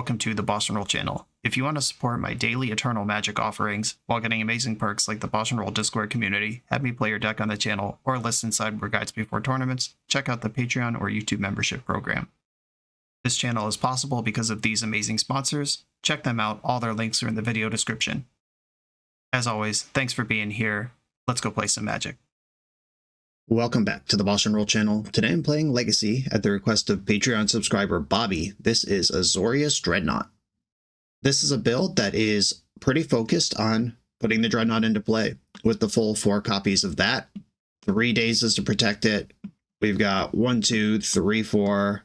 welcome to the BoshNRoll channel. If you want to support my daily Eternal Magic offerings while getting amazing perks like the BoshNRoll Discord community, have me play your deck on the channel, or listen sideboard guides before tournaments, check out the Patreon or YouTube membership program. This channel is possible because of these amazing sponsors. Check them out, all their links are in the video description. As always, thanks for being here. Let's go play some Magic. Welcome back to the BoshNRoll channel. Today I'm playing Legacy at the request of Patreon subscriber Bobby. This is Azorius Dreadnought. This is a build that is pretty focused on putting the Dreadnought into play with the full 4 copies of that. 3 dazes to protect it. We've got 1, 2, 3, 4,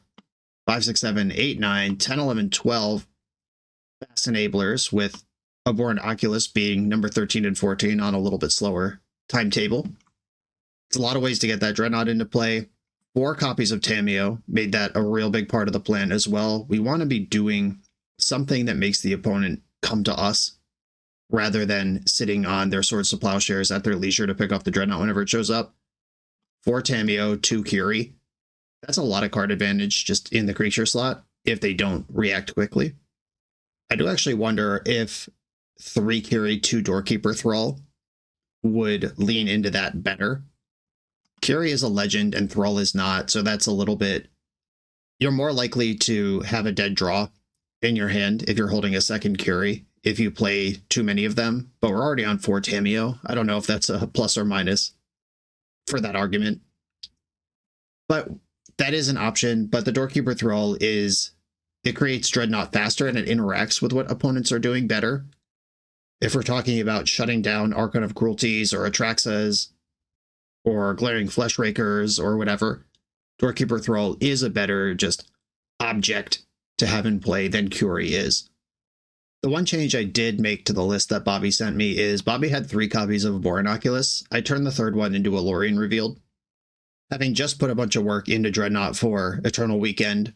5, 6, 7, 8, 9, 10, 11, 12 fast enablers, with Abhorrent Oculus being number 13 and 14 on a little bit slower timetable. It's a lot of ways to get that Dreadnought into play. 4 copies of Tamiyo made that a real big part of the plan as well. We want to be doing something that makes the opponent come to us rather than sitting on their Swords to Plowshares at their leisure to pick up the Dreadnought whenever it shows up. 4 Tamiyo, 2 Curie. That's a lot of card advantage just in the creature slot if they don't react quickly. I do actually wonder if 3 Curie, 2 Doorkeeper Thrall would lean into that better. Curie is a legend and Thrall is not, so that's a little bit... You're more likely to have a dead draw in your hand if you're holding a second Curie, if you play too many of them, but we're already on 4 Tamiyo. I don't know if that's a plus or minus for that argument. But that is an option, but the Doorkeeper Thrall is... It creates Dreadnought faster and it interacts with what opponents are doing better. If we're talking about shutting down Archon of Cruelties or Atraxas, or Glaring Fleshrakers, or whatever, Doorkeeper Thrall is a better just object to have in play than Curie is. The one change I did make to the list that Bobby sent me is Bobby had 3 copies of Abhorrent Oculus. I turned the 3rd one into Lorien Revealed. Having just put a bunch of work into Dreadnought for Eternal Weekend,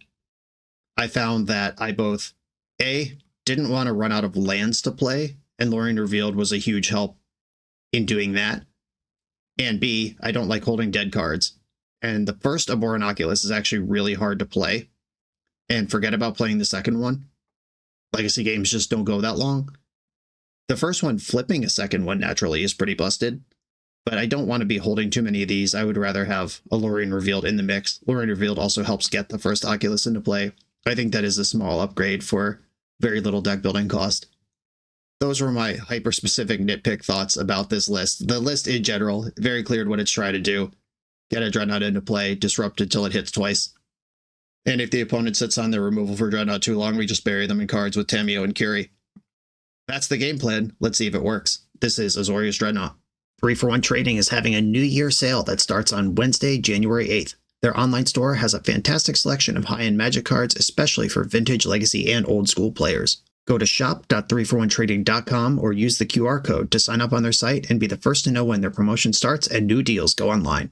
I found that I both, A, didn't want to run out of lands to play, and Lorien Revealed was a huge help in doing that. And B, I don't like holding dead cards. And the first Abhorrent Oculus is actually really hard to play. And forget about playing the second one. Legacy games just don't go that long. The first one, flipping a second one naturally, is pretty busted. But I don't want to be holding too many of these. I would rather have a Lorien Revealed in the mix. Lorien Revealed also helps get the first Oculus into play. I think that is a small upgrade for very little deck building cost. Those were my hyper-specific nitpick thoughts about this list. The list in general, very clear what it's trying to do. Get a Dreadnought into play, disrupt it till it hits twice. And if the opponent sits on their removal for Dreadnought too long, we just bury them in cards with Tamiyo and Curie. That's the game plan. Let's see if it works. This is Azorius Dreadnought. 3-for-1 Trading is having a New Year sale that starts on Wednesday, January 8th. Their online store has a fantastic selection of high-end Magic cards, especially for vintage, legacy, and old school players. Go to shop.3for1trading.com or use the QR code to sign up on their site and be the first to know when their promotion starts and new deals go online.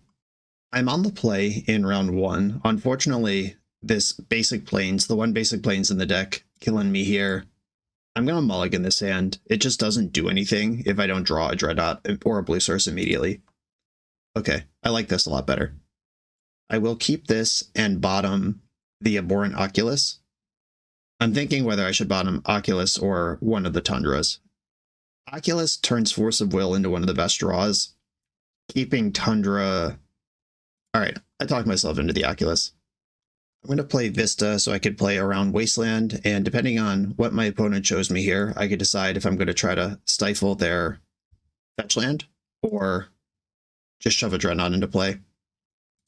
I'm on the play in round 1. Unfortunately, this basic plains, the one basic plains in the deck, killing me here. I'm going to mulligan this hand. It just doesn't do anything if I don't draw a Dreadnought or a Blue Source immediately. Okay, I like this a lot better. I will keep this and bottom the Abhorrent Oculus. I'm thinking whether I should bottom Oculus or one of the Tundras. Oculus turns Force of Will into one of the best draws. Keeping Tundra... Alright, I talked myself into the Oculus. I'm going to play Vista so I could play around Wasteland, and depending on what my opponent shows me here, I could decide if I'm going to try to stifle their fetch land, or just shove a Dreadnought into play.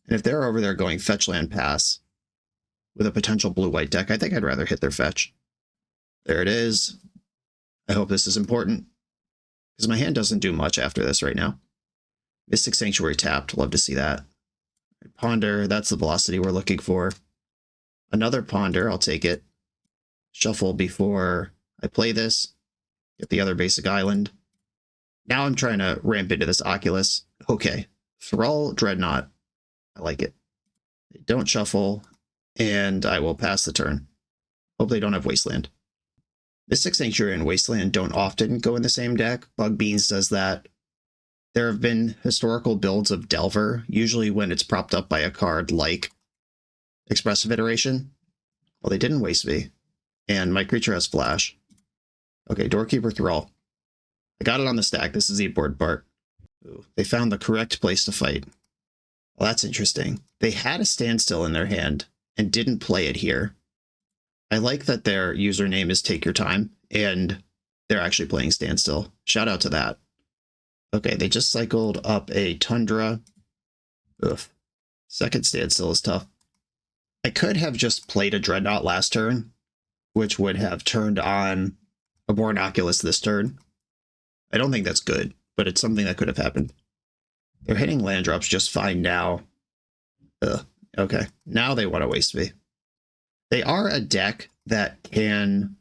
And if they're over there going fetch land pass, with a potential blue-white deck, I think I'd rather hit their fetch. There it is. I hope this is important, because my hand doesn't do much after this right now. Mystic Sanctuary tapped. Love to see that. Ponder, that's the velocity we're looking for. Another Ponder, I'll take it. Shuffle before I play this. Get the other basic island. Now I'm trying to ramp into this Oculus. Okay. Thrall Dreadnought. I like it. Don't shuffle. And I will pass the turn. Hope they don't have Wasteland. Mystic Sanctuary and Wasteland don't often go in the same deck. Bug Beans does that. There have been historical builds of Delver, usually when it's propped up by a card like Expressive Iteration. Well, they didn't waste me. And my creature has flash. Okay, Doorkeeper Thrall. I got it on the stack. This is the important part. Ooh, they found the correct place to fight. Well, that's interesting. They had a standstill in their hand and didn't play it here. I like that their username is Take Your Time, and they're actually playing standstill. Shout out to that. Okay, they just cycled up a Tundra. Ugh. Second standstill is tough. I could have just played a Dreadnought last turn, which would have turned on a Bornoculus this turn. I don't think that's good, but it's something that could have happened. They're hitting land drops just fine now. Ugh. Okay, now they want to waste me. They are a deck that can...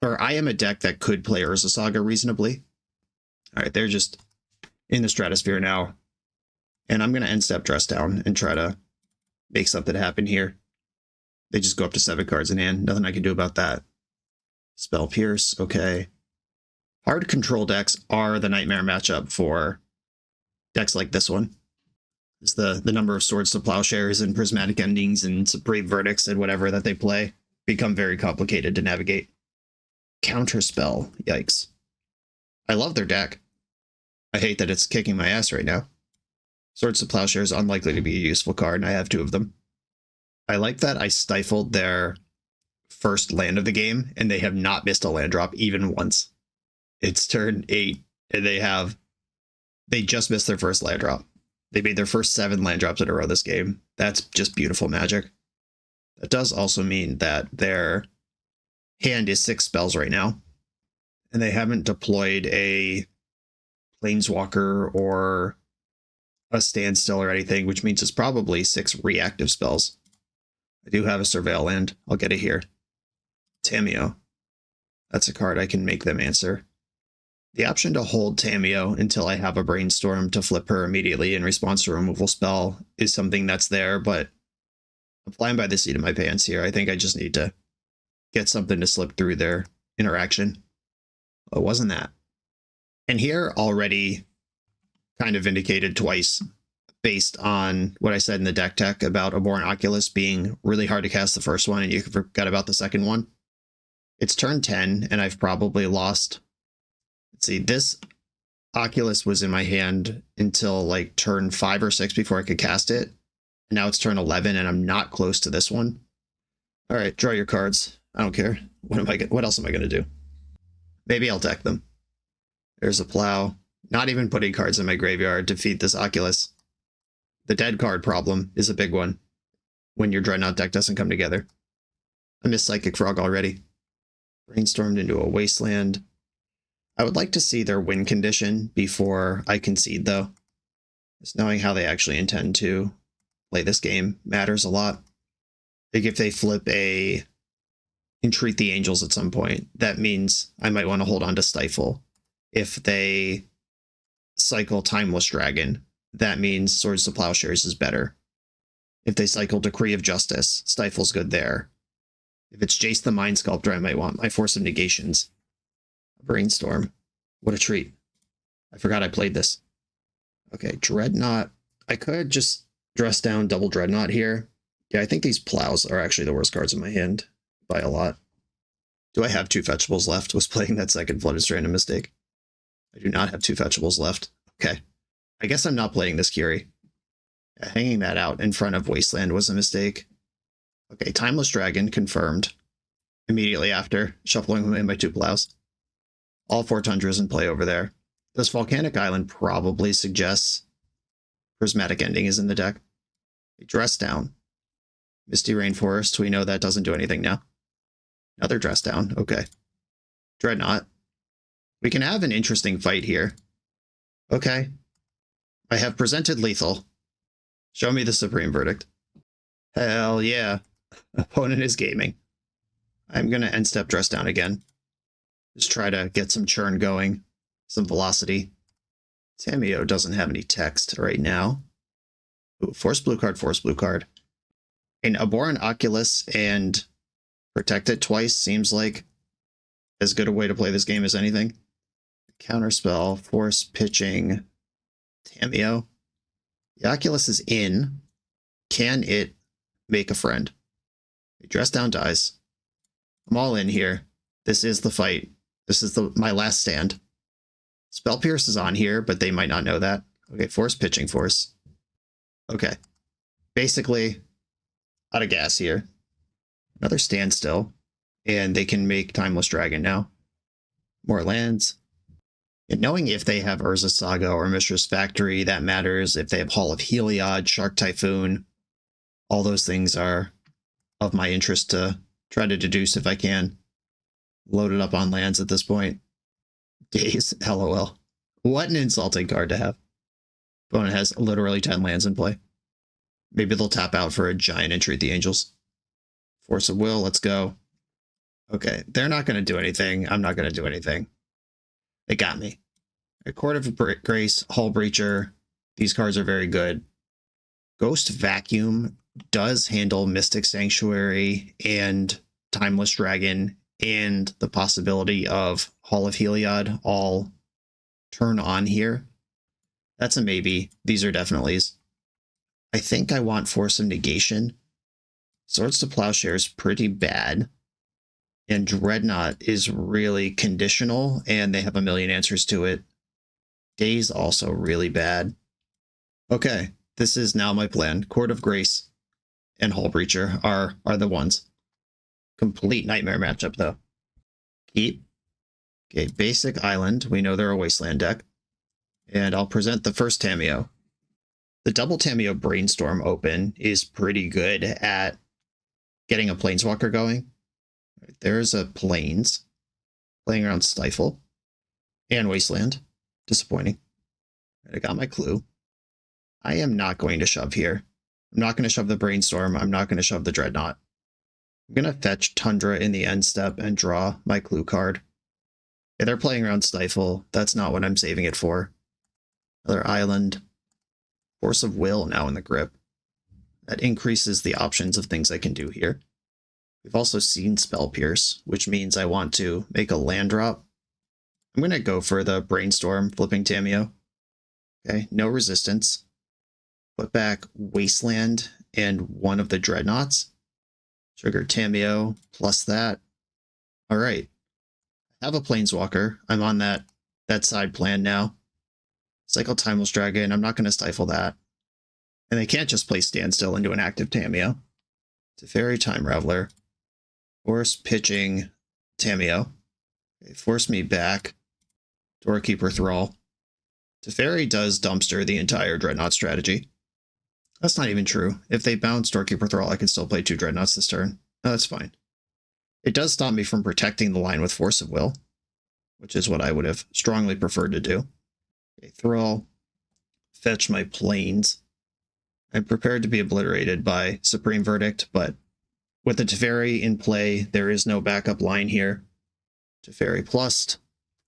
Or I am a deck that could play Urza Saga reasonably. Alright, they're just in the stratosphere now. And I'm going to end step Dress Down and try to make something happen here. They just go up to 7 cards in hand. Nothing I can do about that. Spell Pierce, okay. Hard control decks are the nightmare matchup for decks like this one. It's the number of Swords to Plowshares and Prismatic Endings and Supreme Verdicts and whatever that they play become very complicated to navigate. Counterspell, yikes. I love their deck. I hate that it's kicking my ass right now. Swords to Plowshares is unlikely to be a useful card, and I have 2 of them. I like that I stifled their first land of the game, and they have not missed a land drop even once. It's turn 8, and they just missed their first land drop. They made their first 7 land drops in a row this game. That's just beautiful magic. That does also mean that their hand is 6 spells right now, and they haven't deployed a Planeswalker or a Standstill or anything, which means it's probably 6 reactive spells. I do have a Surveil land. I'll get it here. Tamiyo. That's a card I can make them answer. The option to hold Tamiyo until I have a Brainstorm to flip her immediately in response to a removal spell is something that's there, but I'm flying by the seat of my pants here. I think I just need to get something to slip through their interaction. It wasn't that. And here already kind of indicated twice based on what I said in the deck tech about a Bornoculus being really hard to cast the first one and you forgot about the second one. It's turn 10 and I've probably lost. Let's see, this Oculus was in my hand until like turn 5 or 6 before I could cast it. And now it's turn 11 and I'm not close to this one. All right, draw your cards. I don't care. What else am I going to do? Maybe I'll deck them. There's a Plow. Not even putting cards in my graveyard to defeat this Oculus. The dead card problem is a big one when your Dreadnought deck doesn't come together. I missed Psychic Frog already. Brainstormed into a Wasteland. I would like to see their win condition before I concede, though. Just knowing how they actually intend to play this game matters a lot. Like if they flip a Entreat the Angels at some point, that means I might want to hold on to Stifle. If they cycle Timeless Dragon, that means Swords to Plowshares is better. If they cycle Decree of Justice, Stifle's good there. If it's Jace the Mind Sculptor, I might want my Force of Negations. Brainstorm. What a treat. I forgot I played this. Okay, Dreadnought. I could just dress down double Dreadnought here. Yeah, I think these Plows are actually the worst cards in my hand by a lot. Do I have 2 fetchables left? Was playing that second Flooded Strand a mistake? I do not have 2 fetchables left. Okay. I guess I'm not playing this Curie. Yeah, hanging that out in front of Wasteland was a mistake. Okay, Timeless Dragon confirmed. Immediately after, shuffling away my 2 Plows. All 4 Tundras in play over there. This Volcanic Island probably suggests Prismatic Ending is in the deck. Dress Down. Misty Rainforest, we know that doesn't do anything now. Another Dress Down, okay. Dreadnought. We can have an interesting fight here. Okay. I have presented lethal. Show me the Supreme Verdict. Hell yeah. Opponent is gaming. I'm going to end step Dress Down again. Just try to get some churn going. Some velocity. Tamiyo doesn't have any text right now. Ooh, force blue card, force blue card. And Abhorrent Oculus and Protect It twice seems like as good a way to play this game as anything. Counterspell, force pitching, Tamiyo. The Oculus is in. Can it make a friend? Dress Down dies. I'm all in here. This is the fight. This is my last stand. Spell Pierce is on here, but they might not know that. Okay, Force Pitching Force. Okay. Basically, out of gas here. Another standstill. And they can make Timeless Dragon now. More lands. And knowing if they have Urza Saga or Mistress Factory, that matters. If they have Hall of Heliod, Shark Typhoon, all those things are of my interest to try to deduce if I can. Loaded up on lands at this point. Days, LOL. What an insulting card to have. Opponent has literally 10 lands in play. Maybe they'll tap out for a giant Entreat the Angels. Force of Will, let's go. Okay, they're not going to do anything. I'm not going to do anything. They got me. A Court of Grace, Hull Breacher. These cards are very good. Ghost Vacuum does handle Mystic Sanctuary and Timeless Dragon and the possibility of Hall of Heliod all turn on here. That's a maybe. These are definitelys. I think I want Force of Negation. Swords to Plowshare is pretty bad. And Dreadnought is really conditional, and they have a million answers to it. Days also really bad. Okay, this is now my plan. Court of Grace and Hull Breacher are the ones. Complete nightmare matchup, though. Keep. Okay, basic island. We know they're a wasteland deck. And I'll present the first Tameo. The double Tameo Brainstorm open is pretty good at getting a Planeswalker going. There's a Plains playing around Stifle and Wasteland. Disappointing. I got my clue. I am not going to shove here. I'm not going to shove the Brainstorm. I'm not going to shove the Dreadnought. I'm going to fetch Tundra in the end step and draw my clue card. Yeah, they're playing around Stifle. That's not what I'm saving it for. Another island. Force of Will now in the grip. That increases the options of things I can do here. We've also seen Spell Pierce, which means I want to make a land drop. I'm going to go for the Brainstorm, flipping Tameo. Okay, no resistance. Put back Wasteland and one of the Dreadnoughts. Trigger Tameo, plus that. All right. I have a Planeswalker. I'm on that side plan now. Cycle Timeless Dragon. I'm not going to stifle that. And they can't just play Standstill into an active Tameo. Teferi Time Raveler. Force pitching Tameo. Okay, force me back. Doorkeeper Thrall. Teferi does dumpster the entire Dreadnought strategy. That's not even true. If they bounce Doorkeeper Thrall, I can still play 2 Dreadnoughts this turn. No, that's fine. It does stop me from protecting the line with Force of Will, which is what I would have strongly preferred to do. Okay, Thrall. Fetch my Plains. I'm prepared to be obliterated by Supreme Verdict, but with the Teferi in play, there is no backup line here. Teferi plus,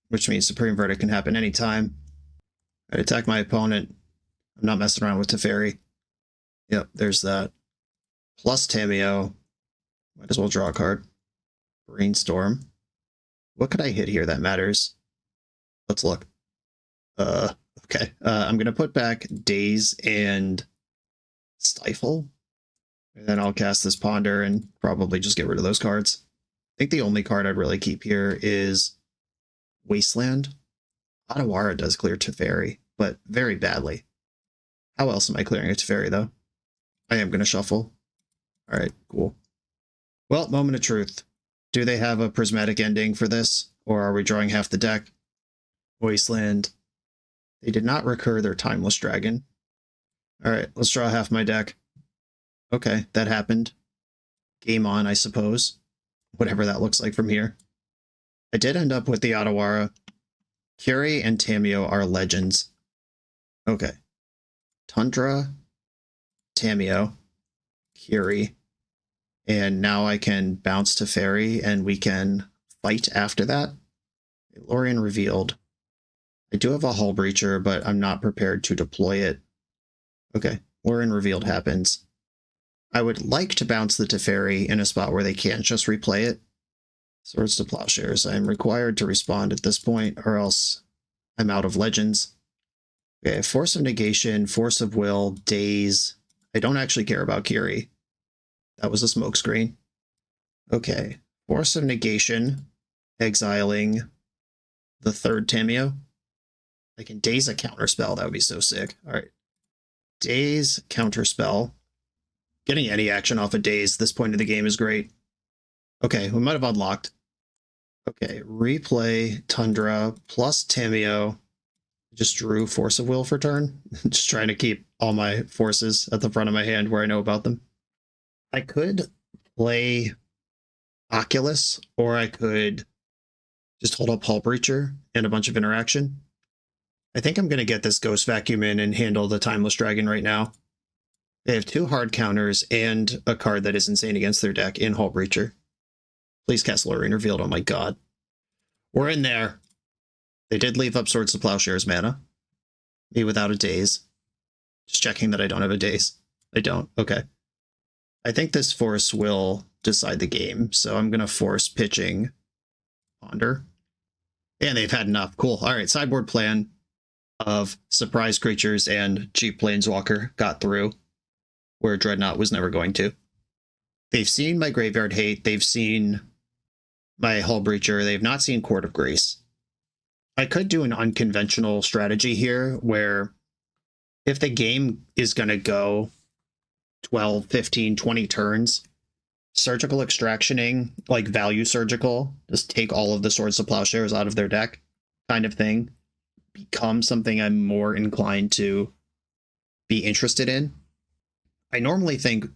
which means Supreme Verdict can happen anytime. I attack my opponent. I'm not messing around with Teferi. Yep, there's that. Plus Tameo. Might as well draw a card. Brainstorm. What could I hit here that matters? Let's look. Okay. I'm going to put back Daze and Stifle. And then I'll cast this Ponder and probably just get rid of those cards. I think the only card I'd really keep here is Wasteland. Otawara does clear Teferi, but very badly. How else am I clearing a Teferi, though? I am going to shuffle. All right, cool. Well, moment of truth. Do they have a prismatic ending for this, or are we drawing half the deck? Wasteland. They did not recur their Timeless Dragon. All right, let's draw half my deck. Okay, that happened. Game on, I suppose. Whatever that looks like from here. I did end up with the Otawara. Curie and Tameo are legends. Okay. Tundra, Tameo, Curie, and now I can bounce to Fairy and we can fight after that. Lorien revealed. I do have a Hull Breacher, but I'm not prepared to deploy it. Okay, Lorien revealed happens. I would like to bounce the Teferi in a spot where they can't just replay it. Swords to Plowshares. I am required to respond at this point, or else I'm out of legends. Okay, Force of Negation, Force of Will, Daze. I don't actually care about Curie. That was a smokescreen. Okay, Force of Negation, exiling the third Tameo. I can daze a counterspell. That would be so sick. All right. Daze, counterspell. Getting any action off a daze this point of the game is great. Okay, we might have unlocked. Okay, replay Tundra plus Tameo. Just drew Force of Will for turn. Just trying to keep all my forces at the front of my hand where I know about them. I could play Oculus, or I could just hold up Hull Breacher and a bunch of interaction. I think I'm going to get this Ghost Vacuum in and handle the Timeless Dragon right now. They have 2 hard counters and a card that is insane against their deck in Hull Breacher. Please cast Lorien Revealed. Oh my god. We're in there. They did leave up Swords to Plowshares mana. Me without a daze. Just checking that I don't have a daze. I don't. Okay. I think this force will decide the game, so I'm going to force pitching Ponder. And they've had enough. Cool. All right, sideboard plan of surprise creatures and cheap Planeswalker got through, where Dreadnought was never going to. They've seen my Graveyard Hate. They've seen my Hull Breacher. They've not seen Court of Grace. I could do an unconventional strategy here where if the game is going to go 12, 15, 20 turns, Surgical Extractioning, like value Surgical, just take all of the Swords to Plowshares out of their deck kind of thing, becomes something I'm more inclined to be interested in. I normally think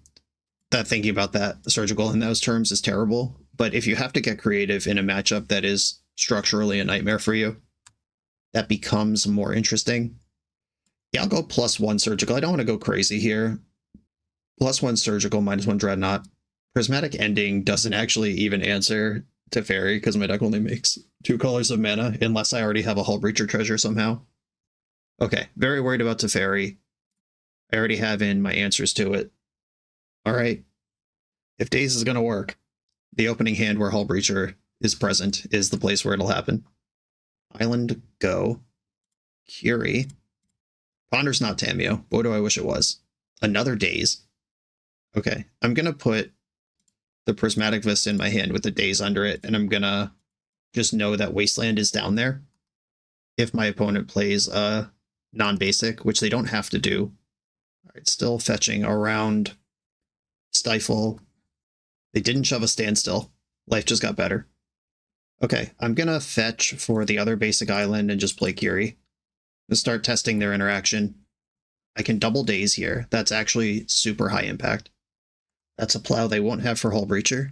that thinking about that Surgical in those terms is terrible, but if you have to get creative in a matchup that is structurally a nightmare for you, that becomes more interesting. Yeah, I'll go +1 Surgical. I don't want to go crazy here. +1 Surgical, -1 Dreadnought. Prismatic Ending doesn't actually even answer Teferi because my deck only makes 2 colors of mana unless I already have a Hull Breacher treasure somehow. Okay, very worried about Teferi. I already have in my answers to it. All right, if Daze is going to work, the opening hand where Hull Breacher is present is the place where it'll happen. Island, go. Curie. Ponder's not Tameo. Boy, do I wish it was. Another Daze. Okay, I'm going to put the Prismatic Vista in my hand with the Daze under it, and I'm going to just know that Wasteland is down there. If my opponent plays a non-basic, which they don't have to do. All right, still fetching around Stifle. They didn't shove a Standstill. Life just got better. Okay, I'm going to fetch for the other basic island and just play Curie. Let's start testing their interaction. I can double Daze here. That's actually super high impact. That's a plow they won't have for Hull Breacher.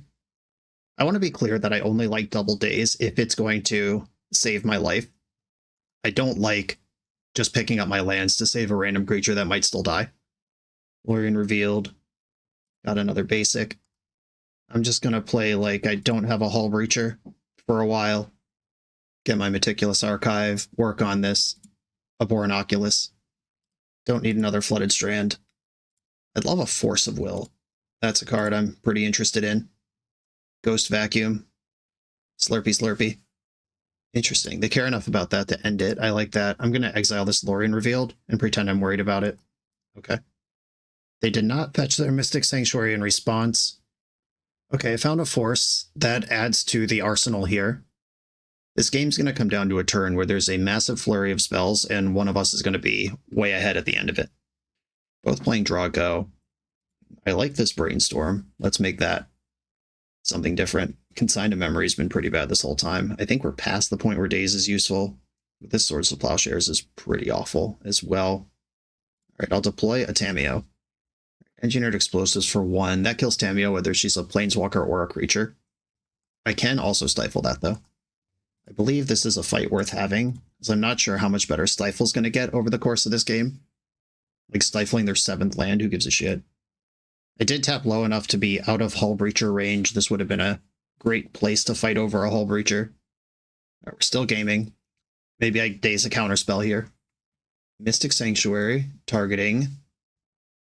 I want to be clear that I only like double Daze if it's going to save my life. I don't like just picking up my lands to save a random creature that might still die. Lorien Revealed. Got another basic. I'm just going to play like I don't have a Hull Breacher for a while. Get my Meticulous Archive. Work on this. Abhorrent Oculus. Don't need another Flooded Strand. I'd love a Force of Will. That's a card I'm pretty interested in. Ghost Vacuum. Slurpy Slurpy. Interesting. They care enough about that to end it. I like that. I'm going to exile this Lorien Revealed and pretend I'm worried about it. Okay. They did not fetch their Mystic Sanctuary in response. Okay, I found a force. That adds to the arsenal here. This game's going to come down to a turn where there's a massive flurry of spells, and one of us is going to be way ahead at the end of it. Both playing Draw Go. I like this Brainstorm. Let's make that something different. Consign to Memory has been pretty bad this whole time. I think we're past the point where Daze is useful. This Swords to Plowshares is pretty awful as well. All right, I'll deploy a Tameo. Engineered Explosives for 1. That kills Tameo whether she's a Planeswalker or a creature. I can also stifle that, though. I believe this is a fight worth having, because I'm not sure how much better Stifle's going to get over the course of this game. Like stifling their 7th land, who gives a shit? I did tap low enough to be out of Hull Breacher range. This would have been a great place to fight over a Hull Breacher. Right, we're still gaming. Maybe I daze a counterspell here. Mystic Sanctuary, targeting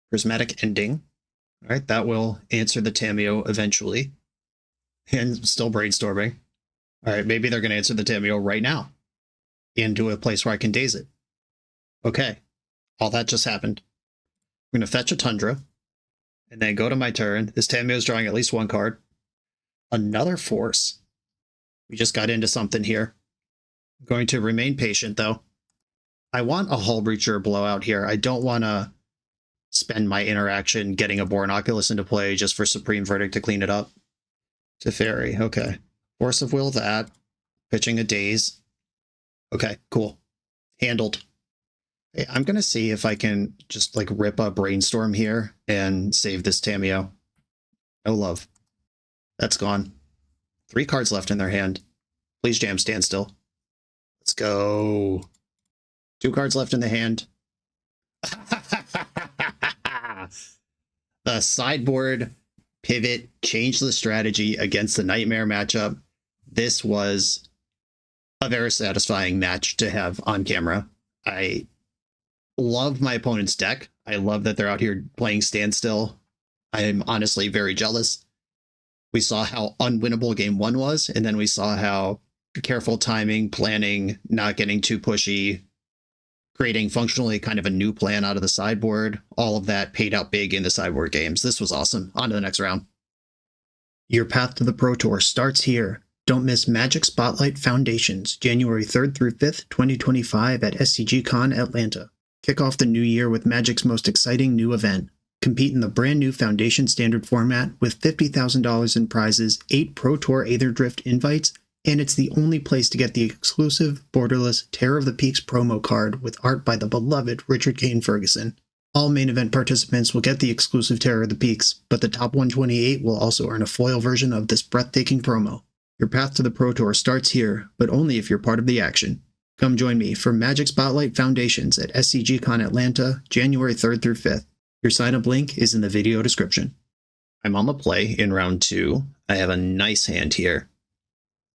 Prismatic Ending. All right, that will answer the Tameo eventually. And still brainstorming. All right, maybe they're going to answer the Tameo right now. Into a place where I can daze it. Okay, all that just happened. I'm going to fetch a Tundra. And then go to my turn. This Tameo is drawing at least 1 card. Another force. We just got into something here. I'm going to remain patient, though. I want a Hull Breacher blowout here. I don't want to spend my interaction getting a Born Oculus into play just for Supreme Verdict to clean it up. Teferi, okay. Force of Will that. Pitching a Daze. Okay, cool. Handled. Hey, I'm going to see if I can just like rip a Brainstorm here and save this Tamiyo. No love. That's gone. 3 cards left in their hand. Please jam Standstill. Let's go. 2 cards left in the hand. The sideboard pivot changed the strategy against the Nightmare matchup. This was a very satisfying match to have on camera. I love my opponent's deck. I love that they're out here playing Standstill. I'm honestly very jealous. We saw how unwinnable game 1 was, and then we saw how careful timing, planning, not getting too pushy, creating functionally kind of a new plan out of the sideboard. All of that paid out big in the sideboard games. This was awesome. On to the next round. Your path to the Pro Tour starts here. Don't miss Magic Spotlight Foundations, January 3rd through 5th, 2025 at SCGCon Atlanta. Kick off the new year with Magic's most exciting new event. Compete in the brand new Foundation Standard format with $50,000 in prizes, 8 Pro Tour Aether Drift invites, and it's the only place to get the exclusive, borderless Terror of the Peaks promo card with art by the beloved Richard Kane Ferguson. All main event participants will get the exclusive Terror of the Peaks, but the top 128 will also earn a foil version of this breathtaking promo. Your path to the Pro Tour starts here, but only if you're part of the action. Come join me for Magic Spotlight Foundations at SCGCon Atlanta, January 3rd through 5th. Your sign-up link is in the video description. I'm on the play in round 2. I have a nice hand here.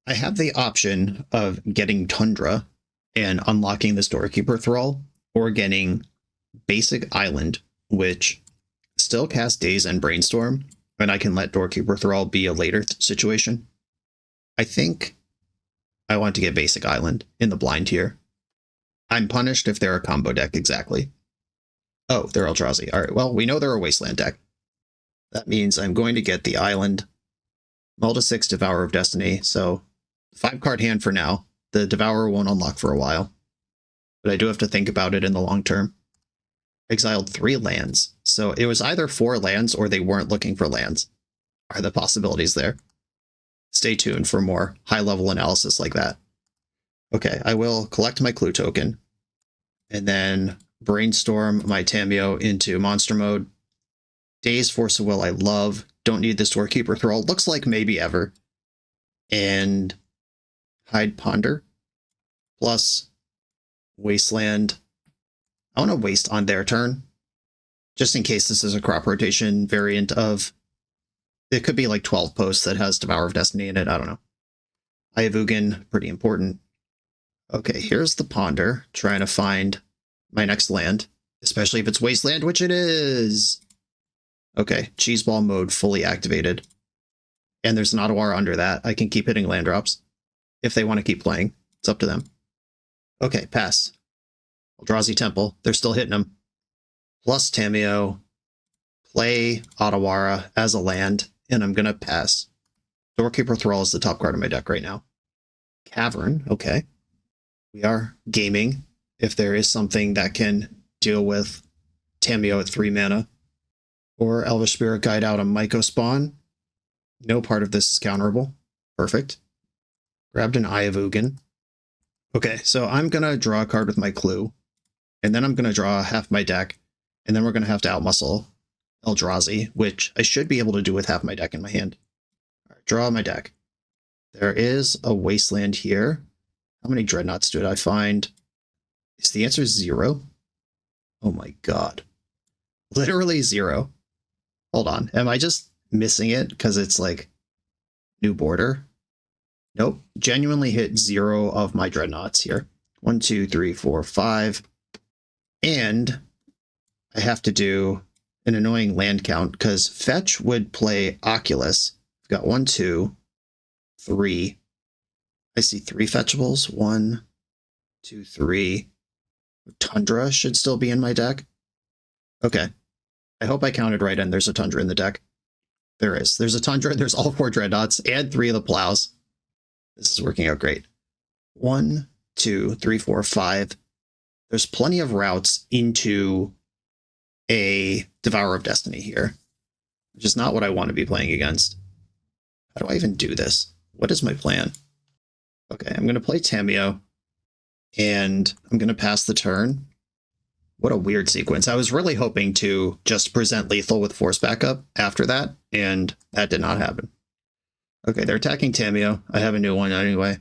I have the option of getting Tundra and unlocking the Storekeeper Thrall, or getting Basic Island, which still casts Daze and Brainstorm, and I can let Doorkeeper Thrall be a later situation. I think I want to get Basic Island in the blind here. I'm punished if they're a combo deck, exactly. Oh, they're Eldrazi. Alright, well, we know they're a Wasteland deck. That means I'm going to get the Island, Mull to 6 Devourer of Destiny, so 5-card hand for now. The Devourer won't unlock for a while, but I do have to think about it in the long term. Exiled 3 lands, so it was either 4 lands or they weren't looking for lands. Are the possibilities there? Stay tuned for more high-level analysis like that. Okay, I will collect my Clue token, and then Brainstorm my Tamiyo into monster mode. Daze, Force of Will I love. Don't need the Storekeeper Thrall. Looks like maybe ever. And Hide Ponder. Plus Wasteland. I want to waste on their turn, just in case this is a crop rotation variant of... It could be like 12 posts that has Devourer of Destiny in it. I don't know. Ayavugan, pretty important. Okay, here's the Ponder, trying to find my next land, especially if it's Wasteland, which it is. Okay, Cheeseball mode fully activated. And there's an Ottawara under that. I can keep hitting land drops. If they want to keep playing, it's up to them. Okay, pass. Eldrazi Temple, they're still hitting them. Plus Tamiyo, play Ottawara as a land, and I'm going to pass. Doorkeeper Thrall is the top card of my deck right now. Cavern, okay. We are gaming. If there is something that can deal with Tamiyo at 3 mana. Or Elvish Spirit Guide out a Myco Spawn. No part of this is counterable. Perfect. Grabbed an Ayavugan. Okay, so I'm going to draw a card with my Clue. And then I'm going to draw half my deck. And then we're going to have to outmuscle Eldrazi, which I should be able to do with half my deck in my hand. All right, draw my deck. There is a Wasteland here. How many Dreadnoughts did I find? Is the answer 0? Oh my god. Literally 0. Hold on. Am I just missing it because it's like new border? Nope. Genuinely hit 0 of my Dreadnoughts here. 1, 2, 3, 4, 5. And I have to do an annoying land count because Fetch would play Oculus. I've got 1, 2, 3. I see 3 fetchables. 1, 2, 3. Tundra should still be in my deck. Okay. I hope I counted right and there's a Tundra in the deck. There is. There's a Tundra, there's all 4 Dreadnoughts, and 3 of the Plows. This is working out great. 1, 2, 3, 4, 5. There's plenty of routes into a Devourer of Destiny here, which is not what I want to be playing against. How do I even do this? What is my plan? Okay, I'm going to play Tamiyo, and I'm going to pass the turn. What a weird sequence. I was really hoping to just present lethal with force backup after that, and that did not happen. Okay, they're attacking Tamiyo. I have a new one anyway.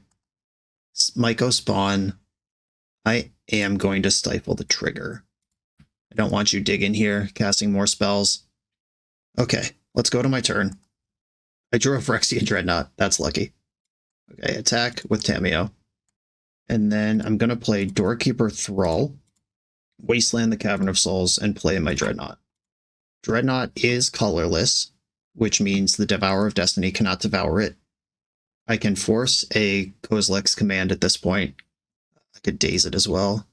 Myco spawn. I am going to stifle the trigger. I don't want you digging here, casting more spells. Okay, let's go to my turn. I drew a Phyrexian Dreadnought. That's lucky. Okay, attack with Tamiyo. And then I'm going to play Doorkeeper Thrall, Wasteland the Cavern of Souls, and play my Dreadnought. Dreadnought is colorless, which means the Devourer of Destiny cannot devour it. I can force a Kozilek's command at this point. I could daze it as well.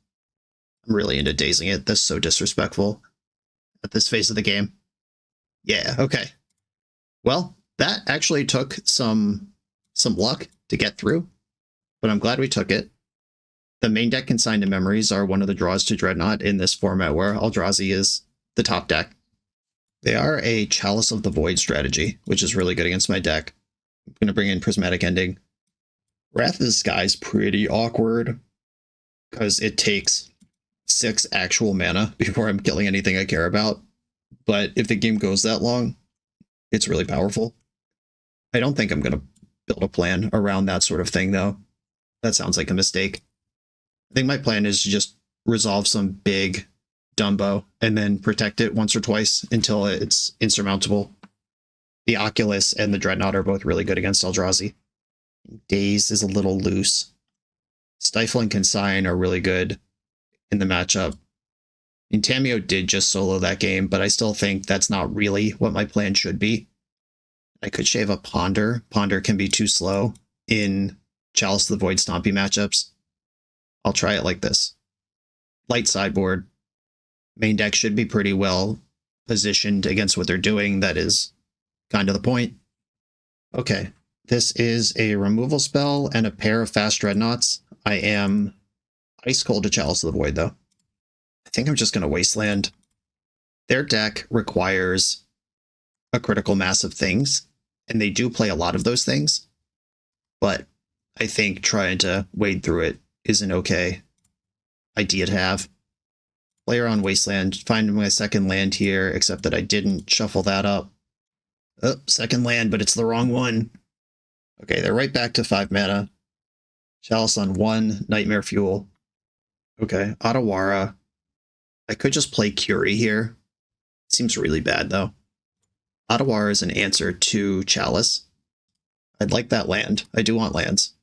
I'm really into dazing it. That's so disrespectful at this phase of the game. Yeah, okay. Well, that actually took some luck to get through, but I'm glad we took it. The main deck Consigned to Memories are one of the draws to Dreadnought in this format where Eldrazi is the top deck. They are a Chalice of the Void strategy, which is really good against my deck. I'm going to bring in Prismatic Ending. Wrath of the Sky is pretty awkward because it takes 6 actual mana before I'm killing anything I care about. But if the game goes that long, it's really powerful. I don't think I'm going to build a plan around that sort of thing, though. That sounds like a mistake. I think my plan is to just resolve some big Dumbo and then protect it once or twice until it's insurmountable. The Oculus and the Dreadnought are both really good against Eldrazi. Daze is a little loose. Stifle and Consign are really good in the matchup. And Tamiyo did just solo that game, but I still think that's not really what my plan should be. I could shave a Ponder. Ponder can be too slow in Chalice of the Void Stompy matchups. I'll try it like this. Light sideboard. Main deck should be pretty well positioned against what they're doing. That is kind of the point. Okay, this is a removal spell and a pair of fast Dreadnoughts. I am ice cold to Chalice of the Void, though. I think I'm just going to Wasteland. Their deck requires a critical mass of things, and they do play a lot of those things, but I think trying to wade through it is an okay idea to have. Player on Wasteland, find my second land here, except that I didn't shuffle that up. Oh, second land, but it's the wrong one. Okay, they're right back to 5 mana. Chalice on 1, Nightmare Fuel. Okay, Otawara. I could just play Curie here. Seems really bad, though. Otawara is an answer to Chalice. I'd like that land. I do want lands.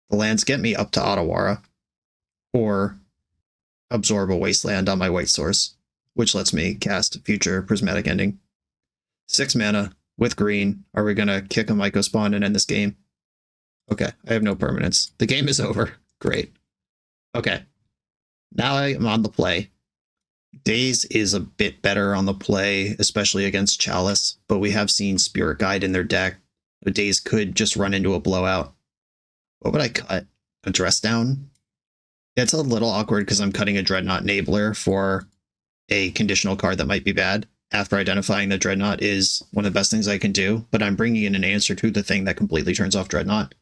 The lands get me up to Otawara, or absorb a Wasteland on my white source, which lets me cast future Prismatic Ending. 6 mana with green. Are we going to kick a Myco spawn and end this game? Okay, I have no permanence. The game is over. Great. Okay, now I'm on the play. Daze is a bit better on the play, especially against Chalice, but we have seen Spirit Guide in their deck. Daze could just run into a blowout. What would I cut? A Dress Down? It's a little awkward because I'm cutting a Dreadnought Enabler for a conditional card that might be bad after identifying that Dreadnought is one of the best things I can do, but I'm bringing in an answer to the thing that completely turns off Dreadnought.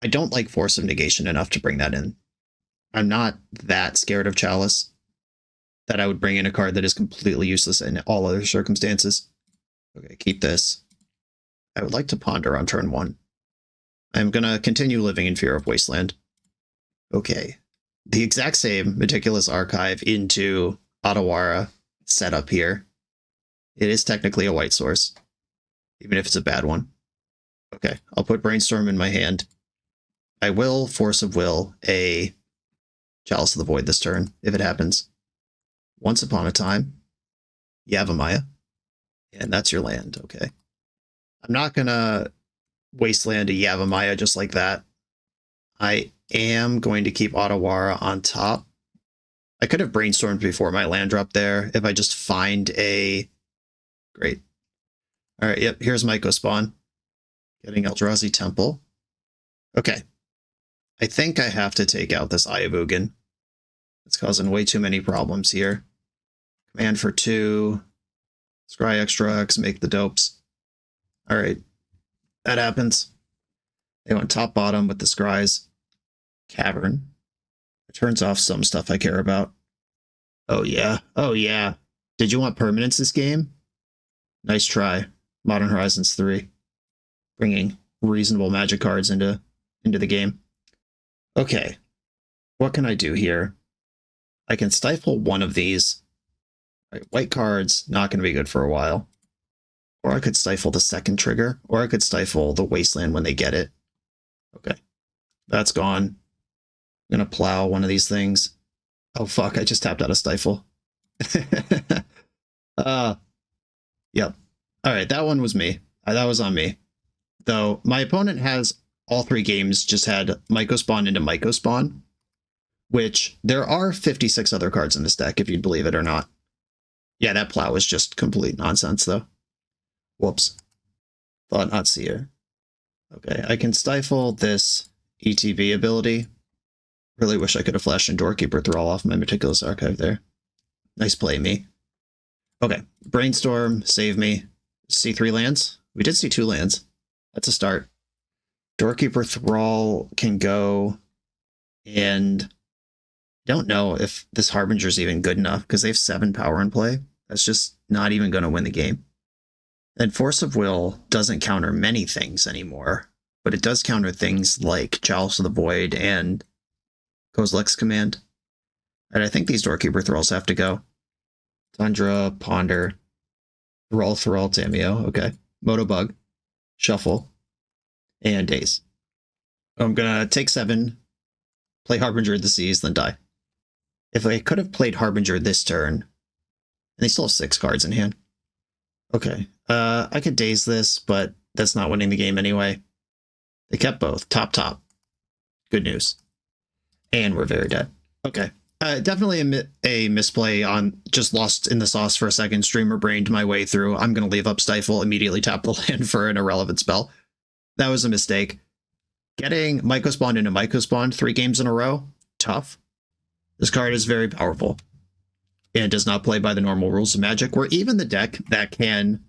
I don't like Force of Negation enough to bring that in. I'm not that scared of Chalice that I would bring in a card that is completely useless in all other circumstances. Okay, keep this. I would like to Ponder on turn 1. I'm going to continue living in fear of Wasteland. Okay. The exact same Meticulous Archive into Otawara setup here. It is technically a white source, even if it's a bad one. Okay, I'll put Brainstorm in my hand. I will Force of Will a Chalice of the Void this turn, if it happens. Once Upon a Time, Yavimaya, and that's your land, okay. I'm not gonna Wasteland a Yavimaya just like that. I am going to keep Otawara on top. I could have Brainstormed before my land drop there if I just find a... Great. All right, yep, here's Myco spawn. Getting Eldrazi Temple. Okay. I think I have to take out this Eye of Ugin. It's causing way too many problems here. Command for 2. Scry extracts, make the dopes. All right. That happens. They went top bottom with the scries. Cavern. It turns off some stuff I care about. Oh yeah. Oh yeah. Did you want permanence this game? Nice try. Modern Horizons 3. Bringing reasonable Magic cards into the game. Okay. What can I do here? I can stifle one of these. Right, white card's not going to be good for a while. Or I could stifle the second trigger. Or I could stifle the Wasteland when they get it. Okay. That's gone. I'm going to plow one of these things. Oh fuck, I just tapped out a stifle. Yep. Alright, that one was me. That was on me. Though, my opponent has all 3 games just had Myco spawn into Myco spawn. Which, there are 56 other cards in this deck, if you'd believe it or not. Yeah, that plow is just complete nonsense, though. Whoops. Thought not see it. Okay, I can stifle this ETB ability. Really wish I could have flashed in Doorkeeper Thrall off my Meticulous Archive there. Nice play, me. Okay, Brainstorm, save me. See 3 lands? We did see 2 lands. That's a start. Doorkeeper Thrall can go, and don't know if this Harbinger's even good enough because they have 7 power in play. That's just not even going to win the game. And Force of Will doesn't counter many things anymore, but it does counter things like Chalice of the Void and Kozilek's Command. And I think these Doorkeeper Thralls have to go. Tundra, Ponder, Thrall, Tameo, okay. Motobug, Shuffle, and Daze. I'm gonna take 7, play Harbinger of the Seas, then die. If I could have played Harbinger this turn, and they still have 6 cards in hand. Okay, I could Daze this, but that's not winning the game anyway. They kept both. Top. Good news. And we're very dead. Okay. Definitely a misplay on just lost in the sauce for a second. Streamer brained my way through. I'm going to leave up Stifle, immediately tap the land for an irrelevant spell. That was a mistake. Getting Myco spawned into Myco spawned 3 games in a row, tough. This card is very powerful and does not play by the normal rules of Magic, where even the deck that can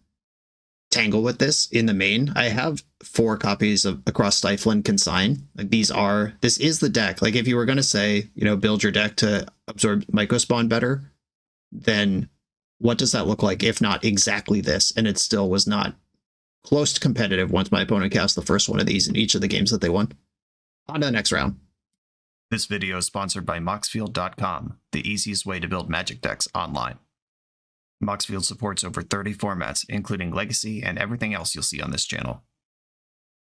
tangle with this in the main, I have 4 copies of across Stifle and Consign. Like this is the deck. Like if you were going to say, build your deck to absorb Myco spawn better, then what does that look like if not exactly this? And it still was not close to competitive once my opponent cast the first one of these in each of the games that they won. On to the next round. This video is sponsored by Moxfield.com, the easiest way to build Magic decks online. Moxfield supports over 30 formats, including Legacy and everything else you'll see on this channel.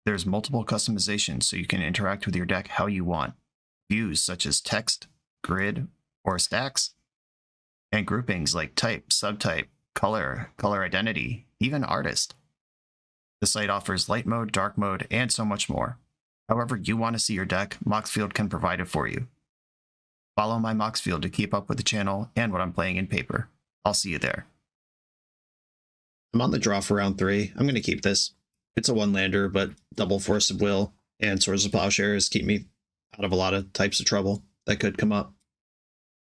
There's multiple customizations so you can interact with your deck how you want. Views such as text, grid, or stacks, and groupings like type, subtype, color identity, even artist. The site offers light mode, dark mode, and so much more. However you want to see your deck, Moxfield can provide it for you. Follow my Moxfield to keep up with the channel and what I'm playing in paper. I'll see you there. I'm on the draw for round 3. I'm going to keep this. It's a 1-lander, but double Force of Will and Swords of Plowshares keep me out of a lot of types of trouble that could come up.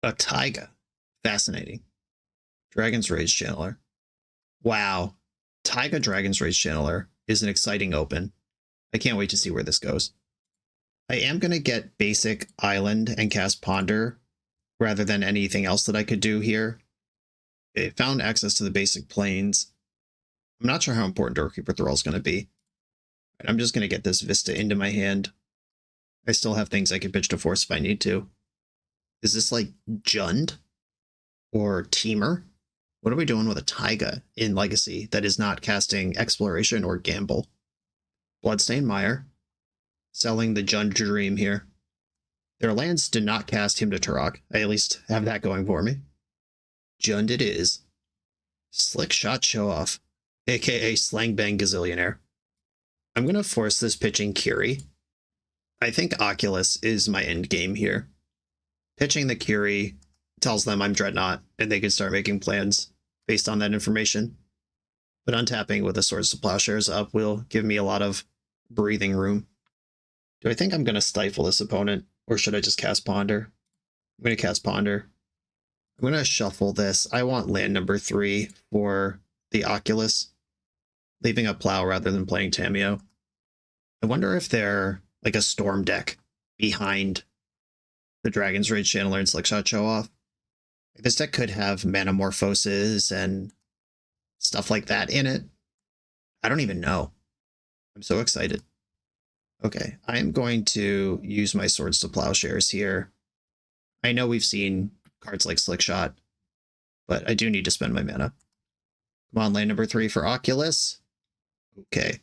A Taiga. Fascinating. Dragon's Rage Channeler. Wow. Taiga Dragon's Rage Channeler is an exciting open. I can't wait to see where this goes. I am going to get basic Island and cast Ponder rather than anything else that I could do here. It found access to the basic planes. I'm not sure how important Doorkeeper Thrall is going to be. I'm just going to get this Vista into my hand. I still have things I can pitch to Force if I need to. Is this like Jund? Or Teamer? What are we doing with a Taiga in Legacy that is not casting Exploration or Gamble? Bloodstained Mire. Selling the Jund Dream here. Their lands did not cast him to Turok. I at least have that going for me. Jund it is. Slick Shot Show Off, aka Slang Bang Gazillionaire. I'm going to force this pitching Kiri. I think Oculus is my end game here. Pitching the Kiri tells them I'm Dreadnought, and they can start making plans based on that information. but untapping with the Swords to Plowshares up will give me a lot of breathing room. Do I think I'm going to stifle this opponent, or should I just cast Ponder? I'm going to cast Ponder. I'm going to shuffle this. I want land number 3 for the Oculus, leaving a Plow rather than playing Tamiyo. I wonder if they're like a Storm deck behind the Dragon's Rage Channeler and Slickshot Show-Off. This deck could have Manamorphoses and stuff like that in it. I don't even know. I'm so excited. Okay, I am going to use my Swords to Plowshares here. I know we've seen cards like Slickshot, but I do need to spend my mana. Come on, land number 3 for Oculus. Okay.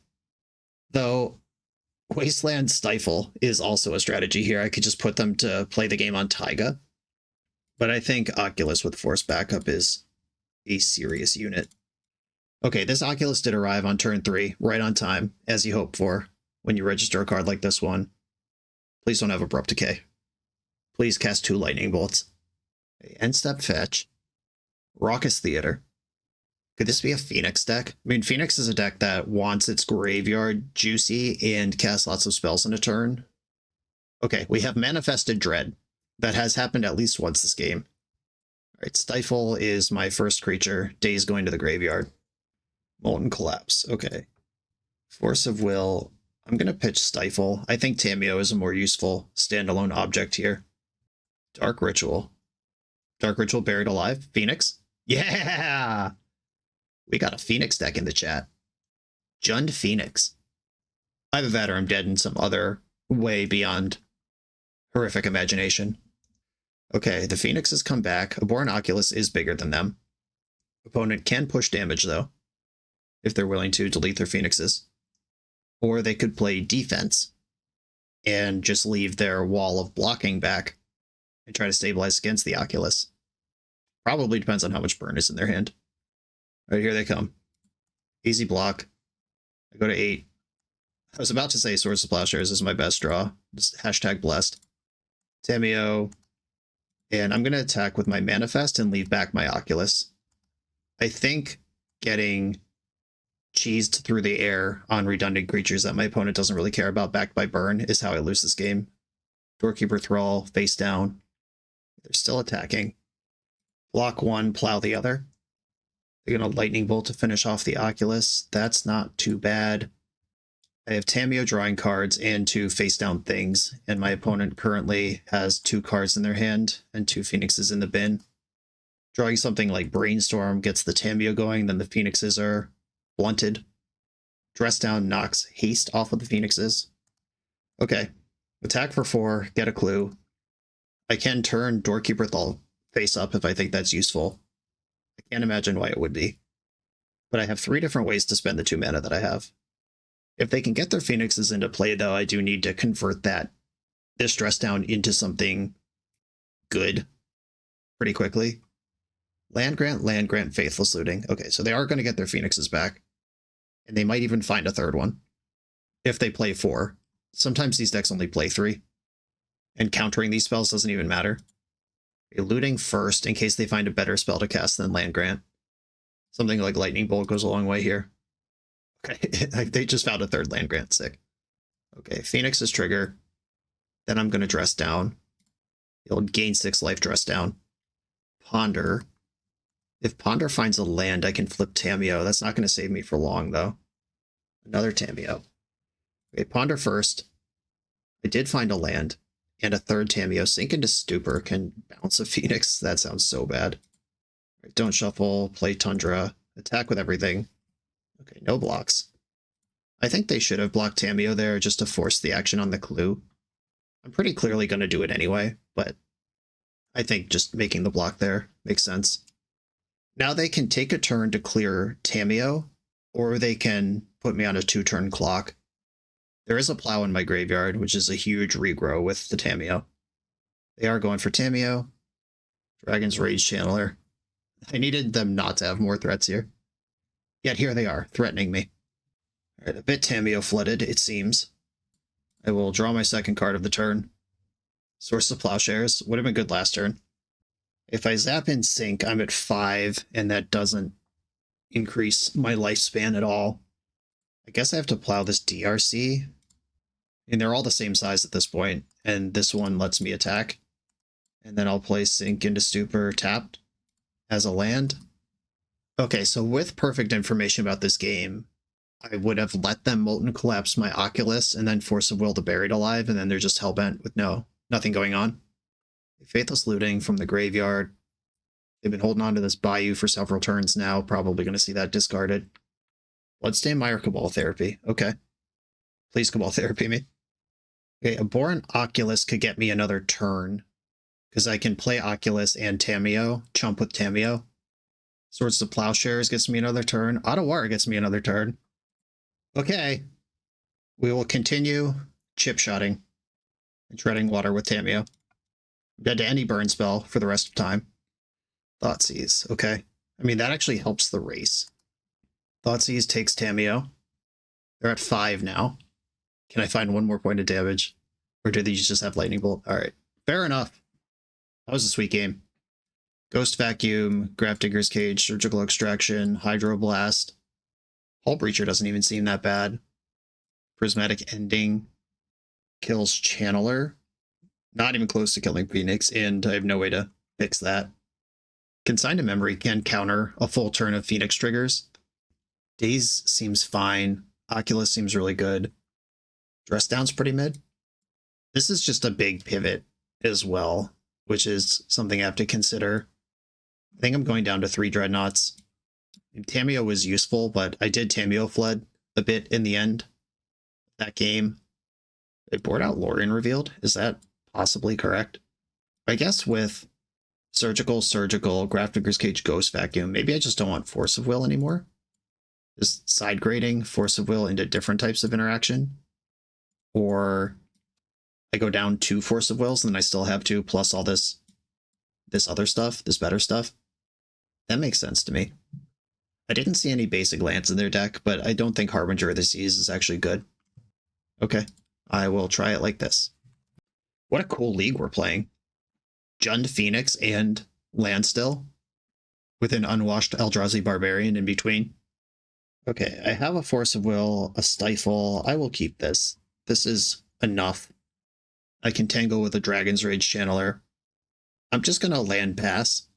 Though, Wasteland Stifle is also a strategy here. I could just put them to play the game on Taiga. But I think Oculus with Force Backup is a serious unit. Okay, this Oculus did arrive on turn 3, right on time, as you hope for when you register a card like this one. Please don't have Abrupt Decay. Please cast 2 Lightning Bolts. End step fetch. Raucous Theater. Could this be a Phoenix deck? I mean, Phoenix is a deck that wants its graveyard juicy and casts lots of spells in a turn. Okay, we have Manifested Dread. That has happened at least once this game. Alright, Stifle is my first creature. Daze going to the graveyard. Molten Collapse. Okay. Force of Will. I'm going to pitch Stifle. I think Tamiyo is a more useful standalone object here. Dark Ritual. Dark Ritual Buried Alive. Phoenix. Yeah! We got a Phoenix deck in the chat. Jund Phoenix. Either that or I'm dead in some other way beyond horrific imagination. Okay, the Phoenix has come back. Abhorrent Oculus is bigger than them. Opponent can push damage, though, if they're willing to delete their Phoenixes. Or they could play defense and just leave their wall of blocking back and try to stabilize against the Oculus. Probably depends on how much burn is in their hand. All right, here they come. Easy block. I go to 8. I was about to say Swords to Plowshares is my best draw. Just hashtag blessed. Tamiyo. And I'm going to attack with my Manifest and leave back my Oculus. I think getting cheesed through the air on redundant creatures that my opponent doesn't really care about backed by burn is how I lose this game. Doorkeeper Thrall, face down. They're still attacking. Block 1, plow the other. They're going to Lightning Bolt to finish off the Oculus. That's not too bad. I have Tamiyo drawing cards and 2 face down things, and my opponent currently has 2 cards in their hand and 2 Phoenixes in the bin. Drawing something like Brainstorm gets the Tamiyo going, then the Phoenixes are blunted. Dress Down knocks haste off of the Phoenixes. Okay, attack for 4, get a clue. I can turn Doorkeeper Thrall face up if I think that's useful. I can't imagine why it would be. But I have 3 different ways to spend the 2 mana that I have. If they can get their Phoenixes into play, though, I do need to convert this Dress Down into something good pretty quickly. Land grant, Faithless Looting. Okay, so they are going to get their Phoenixes back. And they might even find a 3rd one. If they play 4. Sometimes these decks only play 3. And countering these spells doesn't even matter. Looting first in case they find a better spell to cast than Land Grant. Something like Lightning Bolt goes a long way here. Okay, they just found a 3rd Land Grant. Sick. Okay, Phoenix is trigger. Then I'm going to Dress Down. It'll gain 6 life, Dress Down. Ponder. If Ponder finds a land, I can flip Tamiyo. That's not going to save me for long, though. Another Tamiyo. Okay, Ponder first. I did find a land. And a 3rd Tamiyo. Sink into Stupor can bounce a Phoenix. That sounds so bad. Right, don't shuffle. Play Tundra. Attack with everything. Okay, no blocks. I think they should have blocked Tamiyo there just to force the action on the clue. I'm pretty clearly going to do it anyway, but I think just making the block there makes sense. Now they can take a turn to clear Tamiyo, or they can put me on a 2-turn clock. There is a plow in my graveyard, which is a huge regrow with the Tamiyo. They are going for Tamiyo. Dragon's Rage Channeler. I needed them not to have more threats here. Yet here they are, threatening me. Alright, a bit Tamiyo flooded, it seems. I will draw my 2nd card of the turn. Source of Plowshares. Would have been good last turn. If I zap in Sync, I'm at 5, and that doesn't increase my lifespan at all. I guess I have to plow this DRC. And they're all the same size at this point, and this one lets me attack. And then I'll play Sink into Stupor tapped as a land. Okay, so with perfect information about this game, I would have let them Molten Collapse my Oculus and then Force of Will the Buried Alive, and then they're just hellbent with nothing going on. Faithless Looting from the graveyard. They've been holding on to this Bayou for several turns now, probably going to see that discarded. Bloodstained Mire Cabal Therapy. Okay. Please Cabal Therapy me. Okay, Abhorrent Oculus could get me another turn, because I can play Oculus and Tamiyo, chump with Tamiyo. Swords to Plowshares gets me another turn. Ottawara gets me another turn. Okay. We will continue chip-shotting and treading water with Tamiyo. I'm dead to any burn spell for the rest of time. Thoughtseize, okay. I mean, that actually helps the race. Thoughtseize takes Tamiyo. They're at 5 now. Can I find one more point of damage? Or do these just have Lightning Bolt? Alright, fair enough. That was a sweet game. Ghost Vacuum, Grafdigger's Cage, Surgical Extraction, Hydroblast. Hull Breacher doesn't even seem that bad. Prismatic Ending kills Channeler. Not even close to killing Phoenix, and I have no way to fix that. Consigned to Memory can counter a full turn of Phoenix triggers. Daze seems fine. Oculus seems really good. Dress Down's pretty mid. This is just a big pivot as well, which is something I have to consider. I think I'm going down to 3 Dreadnoughts. Tamiyo was useful, but I did Tamiyo Flood a bit in the end. That game. They board out Lorien Revealed. Is that possibly correct? I guess with Surgical, Grafdigger's Cage, Ghost Vacuum, maybe I just don't want Force of Will anymore. Just side grading Force of Will into different types of interaction. Or I go down 2 Force of Wills, and then I still have 2 plus all this other stuff, this better stuff. That makes sense to me. I didn't see any basic lands in their deck, but I don't think Harbinger of the Seas is actually good. Okay, I will try it like this. What a cool league we're playing. Jund Phoenix and Landstill with an unwashed Eldrazi Barbarian in between. Okay, I have a Force of Will, a Stifle. I will keep this. This is enough. I can tangle with a Dragon's Rage Channeler. I'm just going to land pass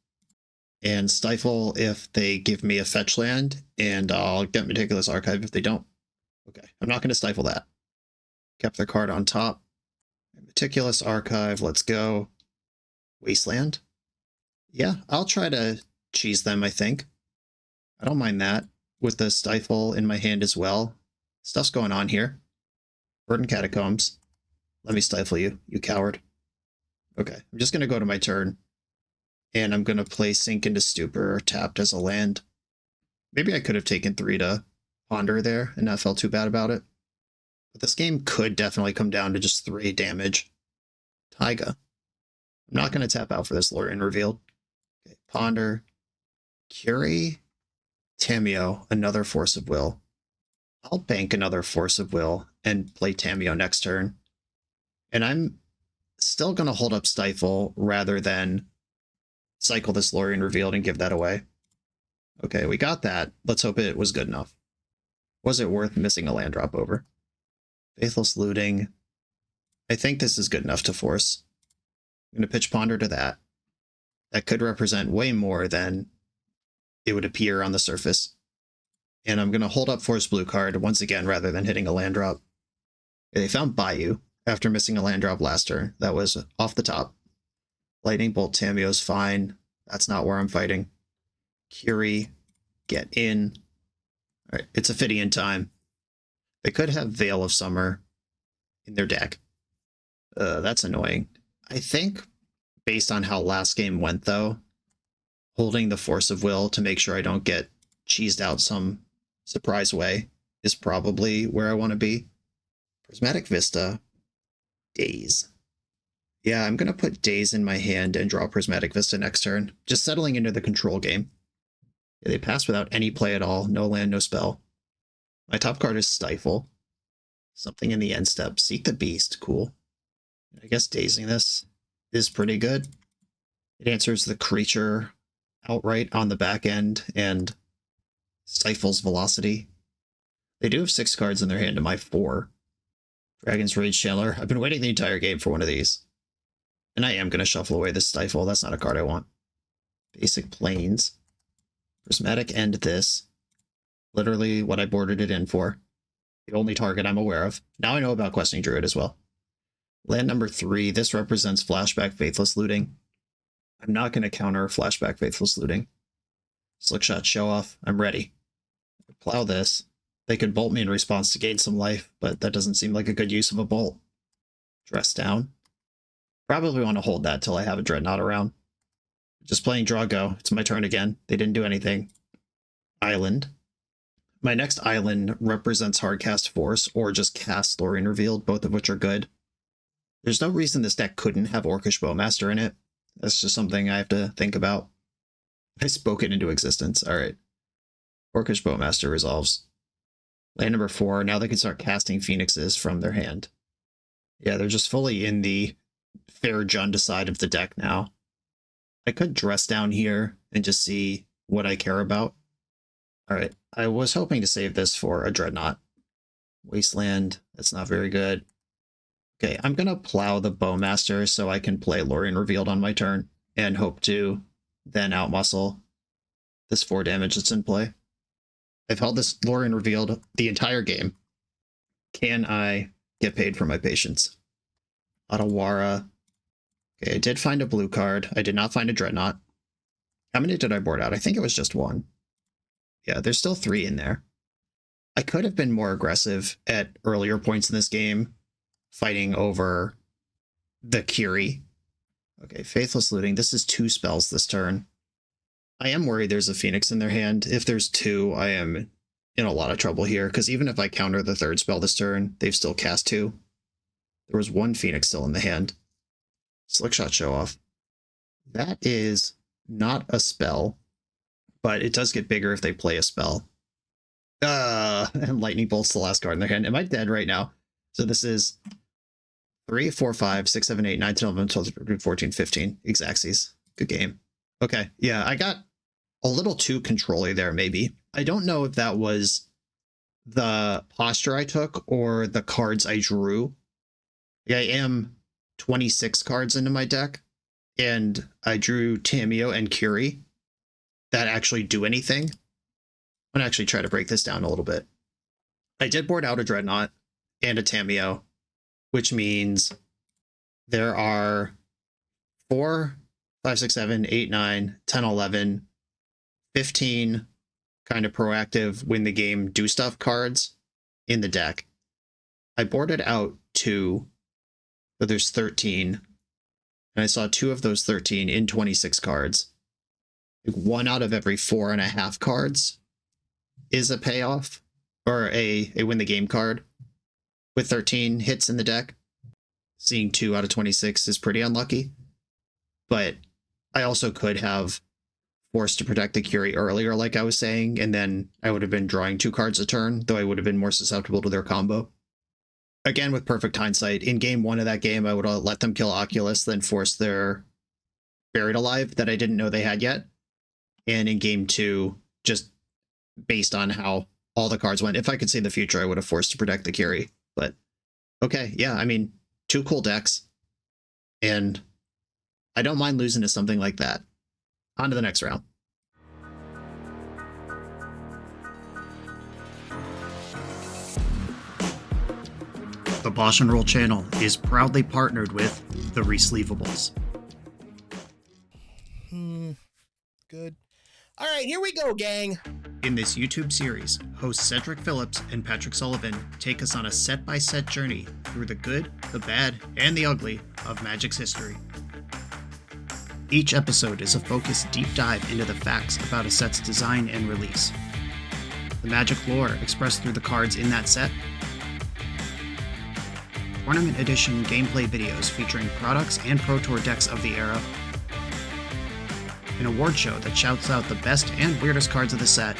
and Stifle if they give me a fetch land, and I'll get Meticulous Archive if they don't. Okay, I'm not going to Stifle that. Kept their card on top. Meticulous Archive, let's go. Wasteland? Yeah, I'll try to cheese them, I think. I don't mind that, with the Stifle in my hand as well. Stuff's going on here. Verdant Catacombs. Let me stifle you, you coward. Okay, I'm just going to go to my turn. And I'm going to play Sink into Stupor, tapped as a land. Maybe I could have taken 3 to Ponder there and not felt too bad about it. But this game could definitely come down to just 3 damage. Taiga. I'm not going to tap out for this Lorien Revealed. Okay, Ponder. Curie. Tamiyo, another Force of Will. I'll bank another Force of Will and play Tamiyo next turn. And I'm still going to hold up Stifle rather than cycle this Lorien Revealed and give that away. Okay, we got that. Let's hope it was good enough. Was it worth missing a land drop over? Faithless Looting. I think this is good enough to force. I'm going to pitch Ponder to that. That could represent way more than it would appear on the surface. And I'm going to hold up Force Blue card once again rather than hitting a land drop. They found Bayou after missing a land drop last turn. That was off the top. Lightning Bolt Tamiyo's fine. That's not where I'm fighting. Curie, get in. All right, it's Ophidian time. They could have Veil of Summer in their deck. That's annoying. I think, based on how last game went, though, holding the Force of Will to make sure I don't get cheesed out some surprise way is probably where I want to be. Prismatic Vista. Daze. Yeah, I'm going to put Daze in my hand and draw Prismatic Vista next turn. Just settling into the control game. Yeah, they pass without any play at all. No land, no spell. My top card is Stifle. Something in the end step. Seek the Beast. Cool. I guess dazing this is pretty good. It answers the creature outright on the back end, and Stifle's Velocity. They do have 6 cards in their hand to my 4. Dragon's Rage Chandler. I've been waiting the entire game for one of these. And I am going to shuffle away this Stifle. That's not a card I want. Basic Plains. Prismatic End this. Literally what I boarded it in for. The only target I'm aware of. Now I know about Questing Druid as well. Land number 3. This represents Flashback Faithless Looting. I'm not going to counter Flashback Faithless Looting. Slickshot Show Off. I'm ready. Plow this. They could bolt me in response to gain some life, but that doesn't seem like a good use of a bolt. Dress down. Probably want to hold that till I have a Dreadnought around. Just playing draw go. It's my turn again. They didn't do anything. Island. My next island represents Hardcast Force or just cast Lorien Revealed, both of which are good. There's no reason this deck couldn't have Orcish Bowmaster in it. That's just something I have to think about. I spoke it into existence. All right. Orcish Bowmaster resolves. Land number 4. Now they can start casting Phoenixes from their hand. Yeah, they're just fully in the Fair Junda side of the deck now. I could dress down here and just see what I care about. All right. I was hoping to save this for a Dreadnought. Wasteland. That's not very good. Okay, I'm going to plow the Bowmaster so I can play Lorien Revealed on my turn and hope to then outmuscle this 4 damage that's in play. I've held this Lorien Revealed the entire game. Can I get paid for my patience? Otawara. Okay, I did find a blue card. I did not find a Dreadnought. How many did I board out? I think it was just 1. Yeah, there's still 3 in there. I could have been more aggressive at earlier points in this game, fighting over the Kiri. Okay, Faithless Looting. This is 2 spells this turn. I am worried there's a Phoenix in their hand. If there's 2, I am in a lot of trouble here, because even if I counter the 3rd spell this turn, they've still cast 2. There was 1 Phoenix still in the hand. Slickshot Show Off. That is not a spell, but it does get bigger if they play a spell. And Lightning Bolt's the last card in their hand. Am I dead right now? So this is 3, 4, 5, 6, 7, 8, 9, 10, 11, 12, 13, 14, 15. Exactsies. Good game. Okay, yeah, I got a little too control-y there, maybe. I don't know if that was the posture I took or the cards I drew. I am 26 cards into my deck, and I drew Tamiyo and Kiri that actually do anything. I'm going to actually try to break this down a little bit. I did board out a Dreadnought and a Tamiyo, which means there are 4, 5, 6, 7, 8, 9, 10, 11, 15 kind of proactive win the game do stuff cards in the deck. I boarded out 2, but there's 13. And I saw 2 of those 13 in 26 cards. Like 1 out of every 4.5 cards is a payoff or a win the game card with 13 hits in the deck. Seeing 2 out of 26 is pretty unlucky. But I also could have forced to protect the Kiri earlier, like I was saying, and then I would have been drawing 2 cards a turn, though I would have been more susceptible to their combo. Again, with perfect hindsight, in game 1 of that game, I would have let them kill Oculus, then force their Buried Alive that I didn't know they had yet. And in game 2, just based on how all the cards went, if I could see the future, I would have forced to protect the Kiri. But okay, yeah, I mean, 2 cool decks. And I don't mind losing to something like that. On to the next round. The BoshNRoll channel is proudly partnered with the Resleevables. Good. All right, here we go, gang. In this YouTube series, hosts Cedric Phillips and Patrick Sullivan take us on a set-by-set journey through the good, the bad, and the ugly of Magic's history. Each episode is a focused deep dive into the facts about a set's design and release, the Magic lore expressed through the cards in that set, Tournament Edition gameplay videos featuring products and Pro Tour decks of the era, an award show that shouts out the best and weirdest cards of the set,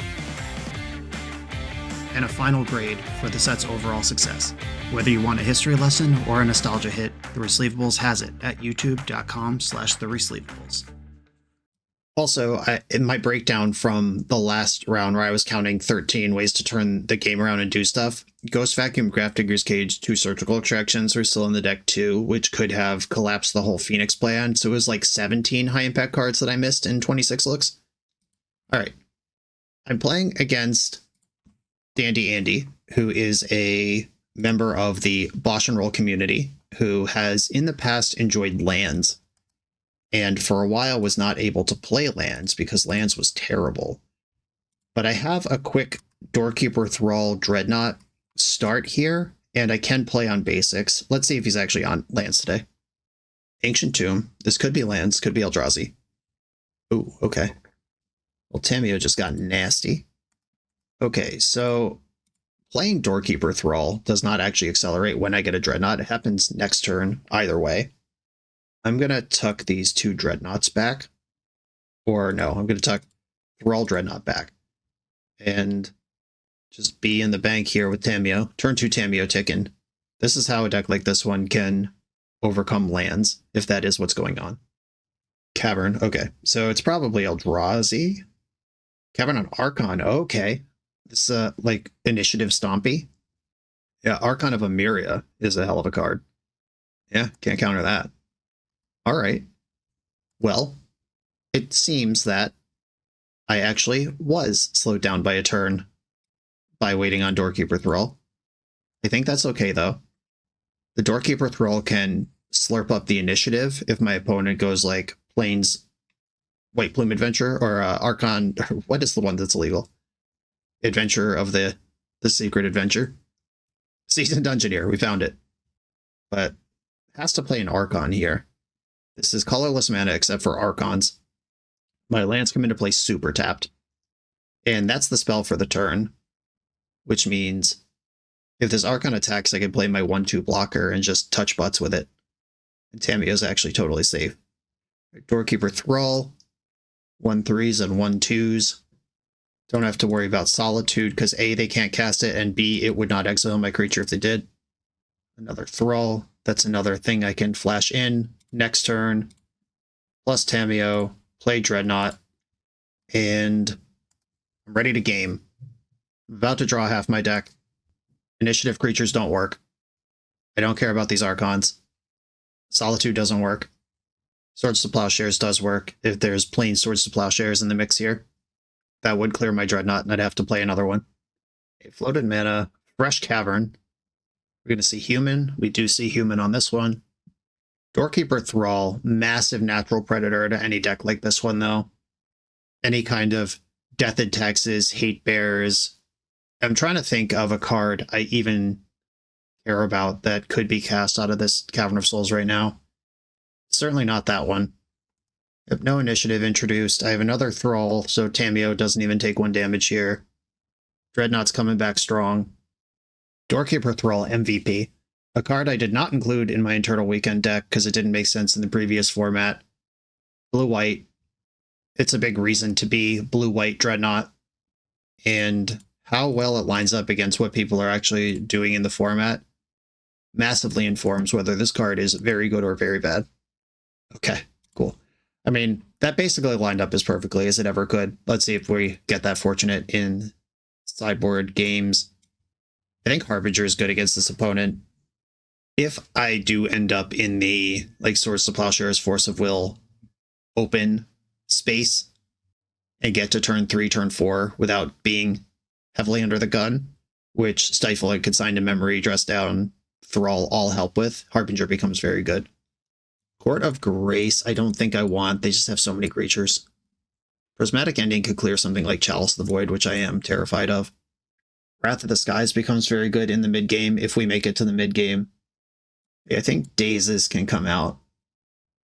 and a final grade for the set's overall success. Whether you want a history lesson or a nostalgia hit, The Resleevables has it at youtube.com/theresleevables. Also, in my breakdown from the last round where I was counting 13 ways to turn the game around and do stuff, Ghost Vacuum, Grafdigger's Cage, 2 Surgical Extractions are still in the deck too, which could have collapsed the whole Phoenix plan. So it was like 17 high impact cards that I missed in 26 looks. All right. I'm playing against Dandy Andy, who is a member of the BoshNRoll community, who has in the past enjoyed lands, and for a while was not able to play lands because lands was terrible. But I have a quick Doorkeeper Thrall Dreadnought start here, and I can play on basics. Let's see if he's actually on lands today. Ancient Tomb. This could be lands, could be Eldrazi. Ooh, okay. Well, Tamiyo just got nasty. Okay, so playing Doorkeeper Thrall does not actually accelerate when I get a Dreadnought. It happens next turn, either way. I'm going to tuck these 2 Dreadnoughts back. Or no, I'm going to tuck Thrall Dreadnought back. And just be in the bank here with Tamiyo. Turn 2 Tamiyo ticking. This is how a deck like this one can overcome lands, if that is what's going on. Cavern, okay. So it's probably Eldrazi. Cavern on Archon, okay. This like initiative stompy. Yeah, Archon of Emiria is a hell of a card. Yeah, can't counter that. All right. Well, it seems that I actually was slowed down by a turn by waiting on Doorkeeper Thrall. I think that's okay, though. The Doorkeeper Thrall can slurp up the initiative if my opponent goes like Plains White Plume Adventure or Archon. What is the one that's illegal? Adventure of the Secret Adventure. Seasoned Dungeoneer, we found it. But has to play an Archon here. This is colorless mana except for Archons. My lands come into play super tapped. And that's the spell for the turn. Which means if this Archon attacks, I can play my 1-2 blocker and just touch butts with it. And Tamiyo's actually totally safe. Doorkeeper Thrall. 1-3s and 1-2s. Don't have to worry about Solitude because A, they can't cast it, and B, it would not exile my creature if they did. Another Thrall. That's another thing I can flash in. Next turn, plus Tamiyo, play Dreadnought, and I'm ready to game. I'm about to draw half my deck. Initiative creatures don't work. I don't care about these Archons. Solitude doesn't work. Swords to Plowshares does work if there's plain Swords to Plowshares in the mix here. That would clear my Dreadnought, and I'd have to play another one. A floated mana, fresh Cavern. We're going to see Human. We do see Human on this one. Doorkeeper Thrall, massive natural predator to any deck like this one, though. Any kind of Death and Taxes, Hate Bears. I'm trying to think of a card I even care about that could be cast out of this Cavern of Souls right now. Certainly not that one. I have no initiative introduced. I have another Thrall, so Tamiyo doesn't even take 1 damage here. Dreadnought's coming back strong. Doorkeeper Thrall MVP. A card I did not include in my Internal Weekend deck because it didn't make sense in the previous format. Blue-white. It's a big reason to be blue-white Dreadnought. And how well it lines up against what people are actually doing in the format massively informs whether this card is very good or very bad. Okay, cool. I mean, that basically lined up as perfectly as it ever could. Let's see if we get that fortunate in sideboard games. I think Harbinger is good against this opponent. If I do end up in the like Swords to Plowshares, Force of Will open space and get to turn 3, turn 4 without being heavily under the gun, which Stifle and Consign to Memory, Dress Down, Thrall all help with, Harbinger becomes very good. Court of Grace, I don't think I want. They just have so many creatures. Prismatic Ending could clear something like Chalice of the Void, which I am terrified of. Wrath of the Skies becomes very good in the mid-game if we make it to the mid-game. I think Dazes can come out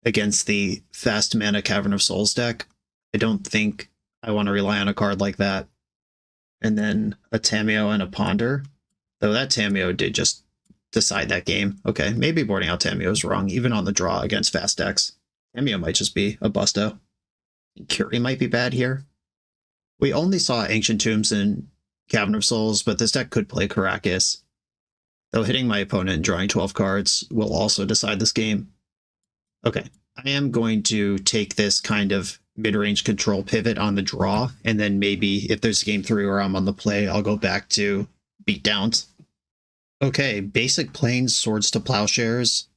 against the fast mana Cavern of Souls deck. I don't think I want to rely on a card like that. And then a Tamiyo and a Ponder. Though that Tamiyo did just decide that game. Okay, maybe boarding out Tamiyo is wrong, even on the draw against fast decks. Tamiyo might just be a busto. Curie might be bad here. We only saw Ancient Tombs and Cavern of Souls, but this deck could play Karakas. Though hitting my opponent and drawing 12 cards will also decide this game. Okay, I am going to take this kind of mid-range control pivot on the draw, and then maybe if there's game 3 where I'm on the play, I'll go back to beatdowns. Okay, basic plains Swords to Plowshares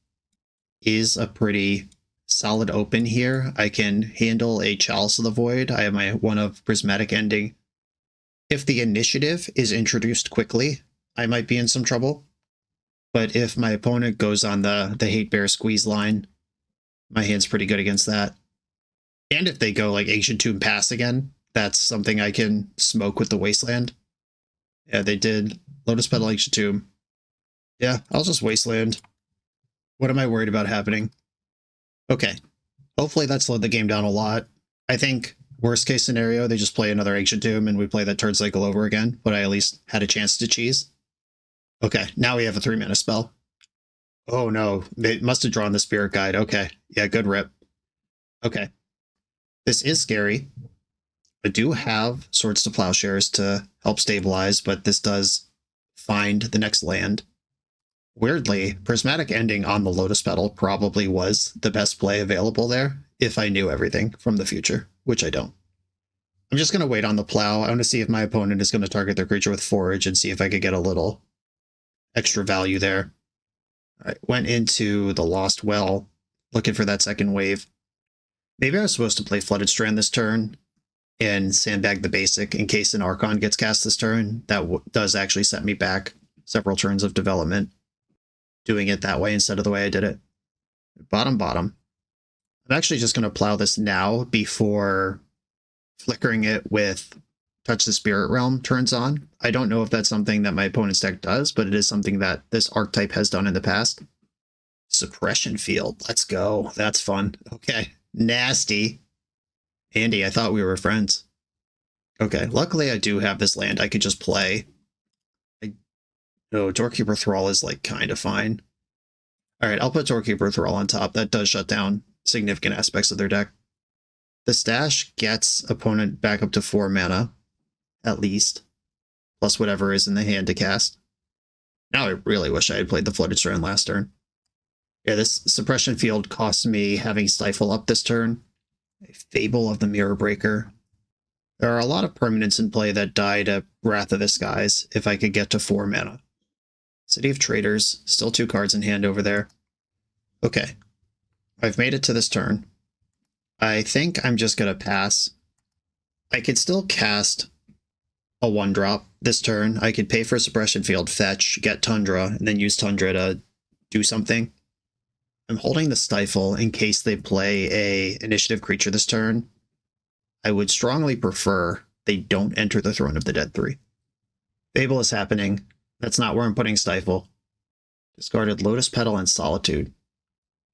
is a pretty solid open here. I can handle a Chalice of the Void. I have my one of Prismatic Ending. If the initiative is introduced quickly, I might be in some trouble. But if my opponent goes on the Hate Bear squeeze line, my hand's pretty good against that. And if they go like Ancient Tomb Pass again, that's something I can smoke with the Wasteland. Yeah, they did Lotus Petal Ancient Tomb. Yeah, I'll just Wasteland. What am I worried about happening? Okay. Hopefully that slowed the game down a lot. I think worst case scenario, they just play another Ancient Tomb and we play that turn cycle over again, but I at least had a chance to cheese. Okay, now we have a 3-mana spell. Oh no, they must have drawn the Spirit Guide. Okay, yeah, good rip. Okay. This is scary. I do have Swords to Plowshares to help stabilize, but this does find the next land. Weirdly, Prismatic Ending on the Lotus Petal probably was the best play available there if I knew everything from the future, which I don't. I'm just going to wait on the plow. I want to see if my opponent is going to target their creature with Forage and see if I could get a little extra value there. All right, went into the Lost Well, looking for that second wave. Maybe I was supposed to play Flooded Strand this turn and sandbag the basic in case an Archon gets cast this turn. That does actually set me back several turns of development, doing it that way instead of the way I did it. Bottom. I'm actually just going to plow this now before flickering it with Touch the Spirit Realm turns on. I don't know if that's something that my opponent's deck does, but it is something that this archetype has done in the past. Suppression Field. Let's go. That's fun. Okay. Nasty. Andy, I thought we were friends. Okay. Luckily, I do have this land I could just play. Doorkeeper Thrall is like kind of fine. All right, I'll put Doorkeeper Thrall on top. That does shut down significant aspects of their deck. The stash gets opponent back up to 4 mana, at least, plus whatever is in the hand to cast. Now I really wish I had played the Flooded Strand last turn. Yeah, this Suppression Field cost me having Stifle up this turn. A Fable of the Mirror Breaker. There are a lot of permanents in play that die to Wrath of the Skies if I could get to 4 mana. City of Traders, still 2 cards in hand over there. Okay, I've made it to this turn. I think I'm just going to pass. I could still cast a 1-drop this turn. I could pay for Suppression Field, fetch, get Tundra, and then use Tundra to do something. I'm holding the Stifle in case they play a initiative creature this turn. I would strongly prefer they don't enter the Throne of the Dead 3. Fable is happening. That's not where I'm putting Stifle. Discarded Lotus Petal and Solitude.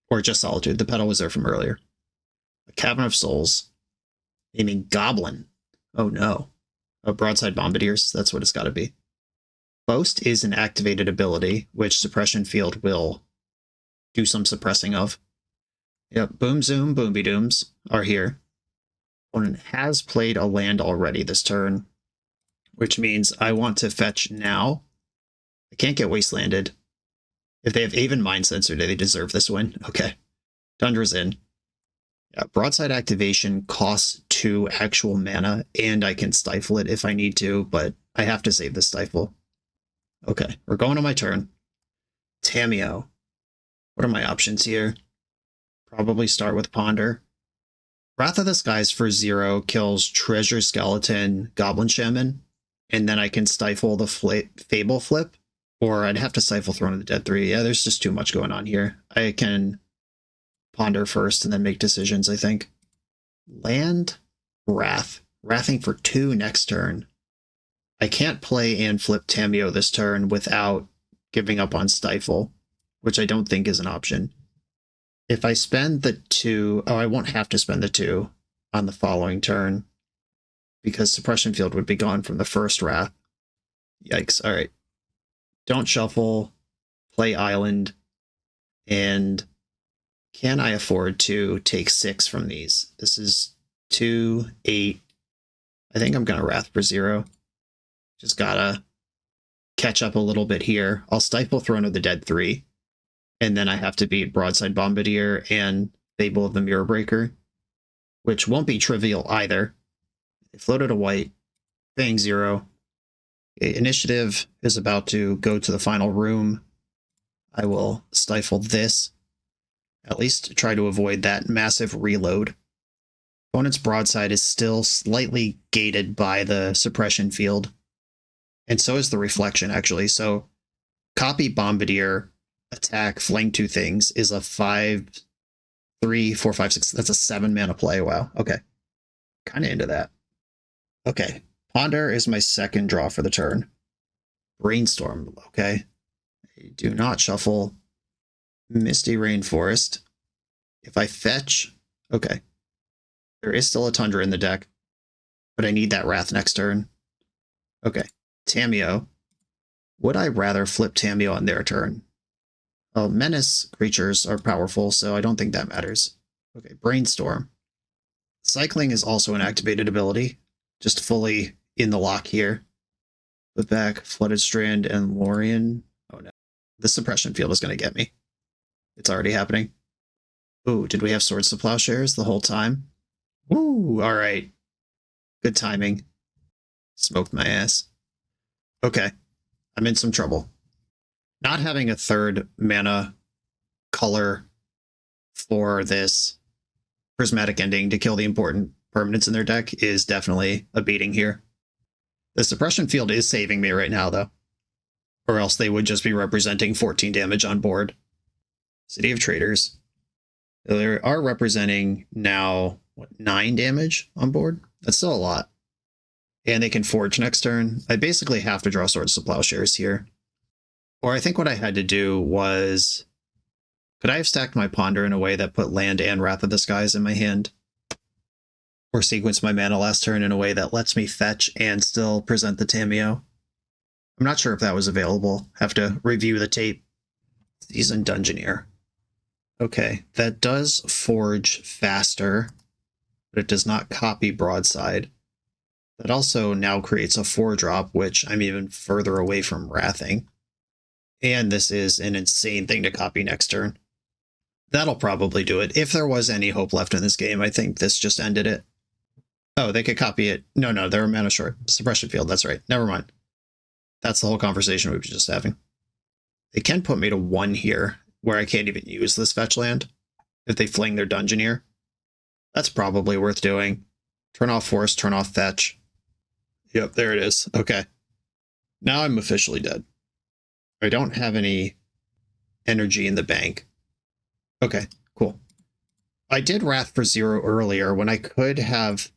Or just Solitude. The Petal was there from earlier. A Cavern of Souls. Naming Goblin. Oh no. Oh, Broadside Bombardiers. That's what it's got to be. Boast is an activated ability, which Suppression Field will do some suppressing of. Yep, Boom Zoom, Boomby Dooms are here. Opponent has played a land already this turn, which means I want to fetch now. I can't get Wastelanded. If they have Aven Mind Sensor, do they deserve this win? Okay. Tundra's in. Yeah, Broadside Activation costs 2 actual mana, and I can Stifle it if I need to, but I have to save the Stifle. Okay, we're going on my turn. Tamiyo. What are my options here? Probably start with Ponder. Wrath of the Skies for 0 kills Treasure Skeleton Goblin Shaman, and then I can Stifle the Fable flip, or I'd have to Stifle Throne of the Dead 3. Yeah, there's just too much going on here. I can Ponder first and then make decisions, I think. Land, Wrath. Wrathing for 2 next turn. I can't play and flip Tamiyo this turn without giving up on Stifle, which I don't think is an option. If I spend the 2... Oh, I won't have to spend the 2 on the following turn, because Suppression Field would be gone from the first Wrath. Yikes. All right. Don't shuffle, play Island, and can I afford to take 6 from these? This is 2, 8. I think I'm going to Wrath for 0. Just gotta catch up a little bit here. I'll Stifle Throne of the Dead 3, and then I have to beat Broadside Bombardier and Fable of the Mirror Breaker. which won't be trivial either. They floated a white, paying 0. Initiative is about to go to the final room. I will stifle this. At least try to avoid that massive reload. Opponent's broadside is still slightly gated by the suppression field. And so is the reflection, actually. So copy Bombardier, attack, flank 2 things is a 5, 3, 4, 5, 6. That's a 7 mana play. Wow. Okay. Kind of into that. Okay. Ponder is my second draw for the turn. Brainstorm. Okay. I do not shuffle Misty Rainforest. If I fetch, okay. There is still a Tundra in the deck, but I need that Wrath next turn. Okay. Tamiyo. Would I rather flip Tamiyo on their turn? Oh, Menace creatures are powerful, so I don't think that matters. Okay, Brainstorm. Cycling is also an activated ability. Just fully in the lock here. Put back Flooded Strand and Lorien. Oh no. The suppression field is going to get me. It's already happening. Ooh, did we have Swords to Plowshares the whole time? Ooh, alright. Good timing. Smoked my ass. Okay. I'm in some trouble. Not having a third mana color for this Prismatic Ending to kill the important permanents in their deck is definitely a beating here. The suppression field is saving me right now, though. Or else they would just be representing 14 damage on board. City of Traders. They are representing now, what, 9 damage on board? That's still a lot. And they can forge next turn. I basically have to draw Swords to Plowshares here. Or I think what I had to do was... Could I have stacked my Ponder in a way that put land and Wrath of the Skies in my hand? Or sequence my mana last turn in a way that lets me fetch and still present the Tamiyo? I'm not sure if that was available. Have to review the tape. Seasoned Dungeoneer. Okay, that does forge faster, but it does not copy Broadside. That also now creates a 4-drop, which I'm even further away from Wrathing. And this is an insane thing to copy next turn. That'll probably do it. If there was any hope left in this game, I think this just ended it. Oh, they could copy it. No, they were mana short. Suppression field, that's right. Never mind. That's the whole conversation we were just having. They can put me to 1 here, where I can't even use this fetch land if they fling their Dungeoneer. That's probably worth doing. Turn off Force, turn off Fetch. Yep, there it is. Okay. Now I'm officially dead. I don't have any energy in the bank. Okay, cool. I did Wrath for 0 earlier when I could have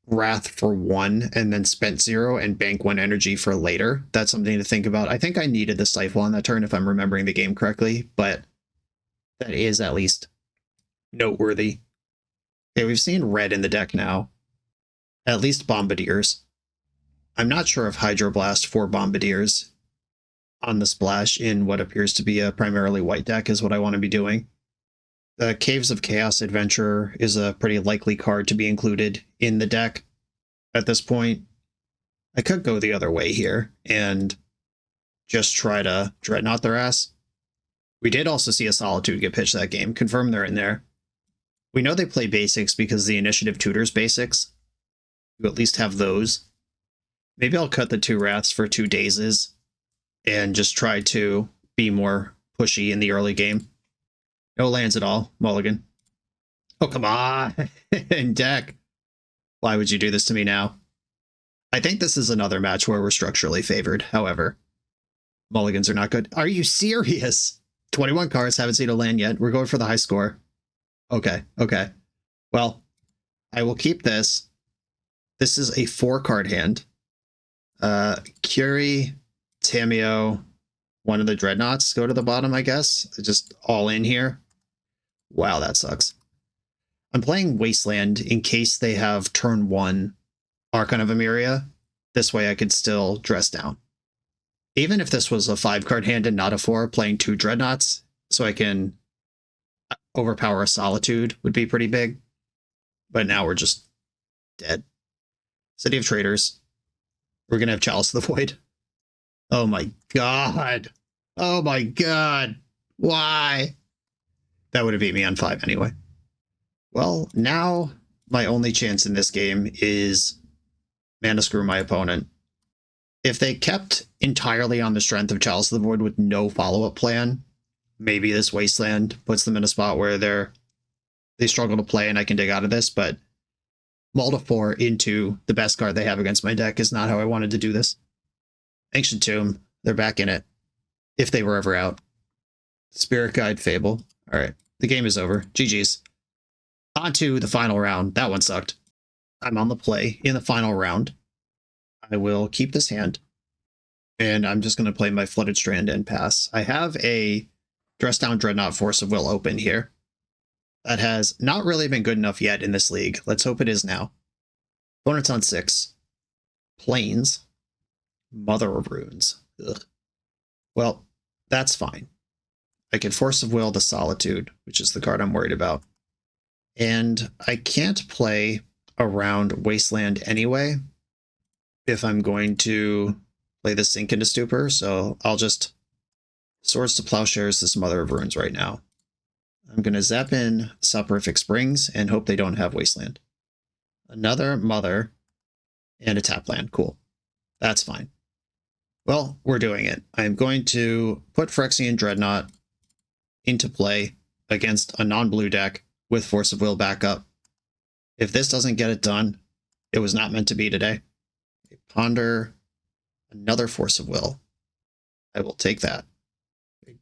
Wrath for 1 and then spent 0 and bank 1 energy for later. That's something to think about. I think I needed the Stifle on that turn if I'm remembering the game correctly, but that is at least noteworthy. Okay, we've seen red in the deck now. At least Bombardiers. I'm not sure if Hydroblast for Bombardiers on the splash in what appears to be a primarily white deck is what I want to be doing. The Caves of Chaos Adventurer is a pretty likely card to be included in the deck at this point. I could go the other way here and just try to Dreadnought their ass. We did also see a Solitude get pitched that game. Confirm they're in there. We know they play basics because the initiative tutors basics. You at least have those. Maybe I'll cut the 2 Wraths for 2 Dazes and just try to be more pushy in the early game. No lands at all. Mulligan. Oh, come on. In deck. Why would you do this to me now? I think this is another match where we're structurally favored. However, mulligans are not good. Are you serious? 21 cards. Haven't seen a land yet. We're going for the high score. Okay. Well, I will keep this. This is a 4-card hand. Curie, Tamiyo, one of the Dreadnoughts go to the bottom, I guess. Just all in here. Wow, that sucks. I'm playing Wasteland in case they have turn 1 Archon of Emeria. This way I could still dress down. Even if this was a 5-card hand and not a 4, playing 2 Dreadnoughts so I can overpower a Solitude would be pretty big. But now we're just dead. City of Traders. We're going to have Chalice of the Void. Oh my god. Oh my god. Why? That would have beat me on 5 anyway. Well, now my only chance in this game is mana screw my opponent. If they kept entirely on the strength of Chalice of the Void with no follow-up plan, maybe this Wasteland puts them in a spot where they struggle to play and I can dig out of this, but mull to 4 into the best card they have against my deck is not how I wanted to do this. Ancient Tomb, they're back in it, if they were ever out. Spirit Guide, Fable. Alright, the game is over. GG's. On to the final round. That one sucked. I'm on the play in the final round. I will keep this hand, and I'm just going to play my Flooded Strand and pass. I have a Dress Down Dreadnought Force of Will open here. That has not really been good enough yet in this league. Let's hope it is now. Opponent's on 6. Plains. Mother of Runes. Ugh. Well, that's fine. I can Force of Will to Solitude, which is the card I'm worried about. And I can't play around Wasteland anyway if I'm going to play the Sink into Stupor, so I'll just Swords to Plowshares this Mother of Runes right now. I'm going to zap in Soporific Springs and hope they don't have Wasteland. Another Mother and a tap land. Cool. That's fine. Well, we're doing it. I'm going to put Phyrexian Dreadnought into play against a non-blue deck with Force of Will backup. If this doesn't get it done, it was not meant to be today. Ponder another Force of Will. I will take that.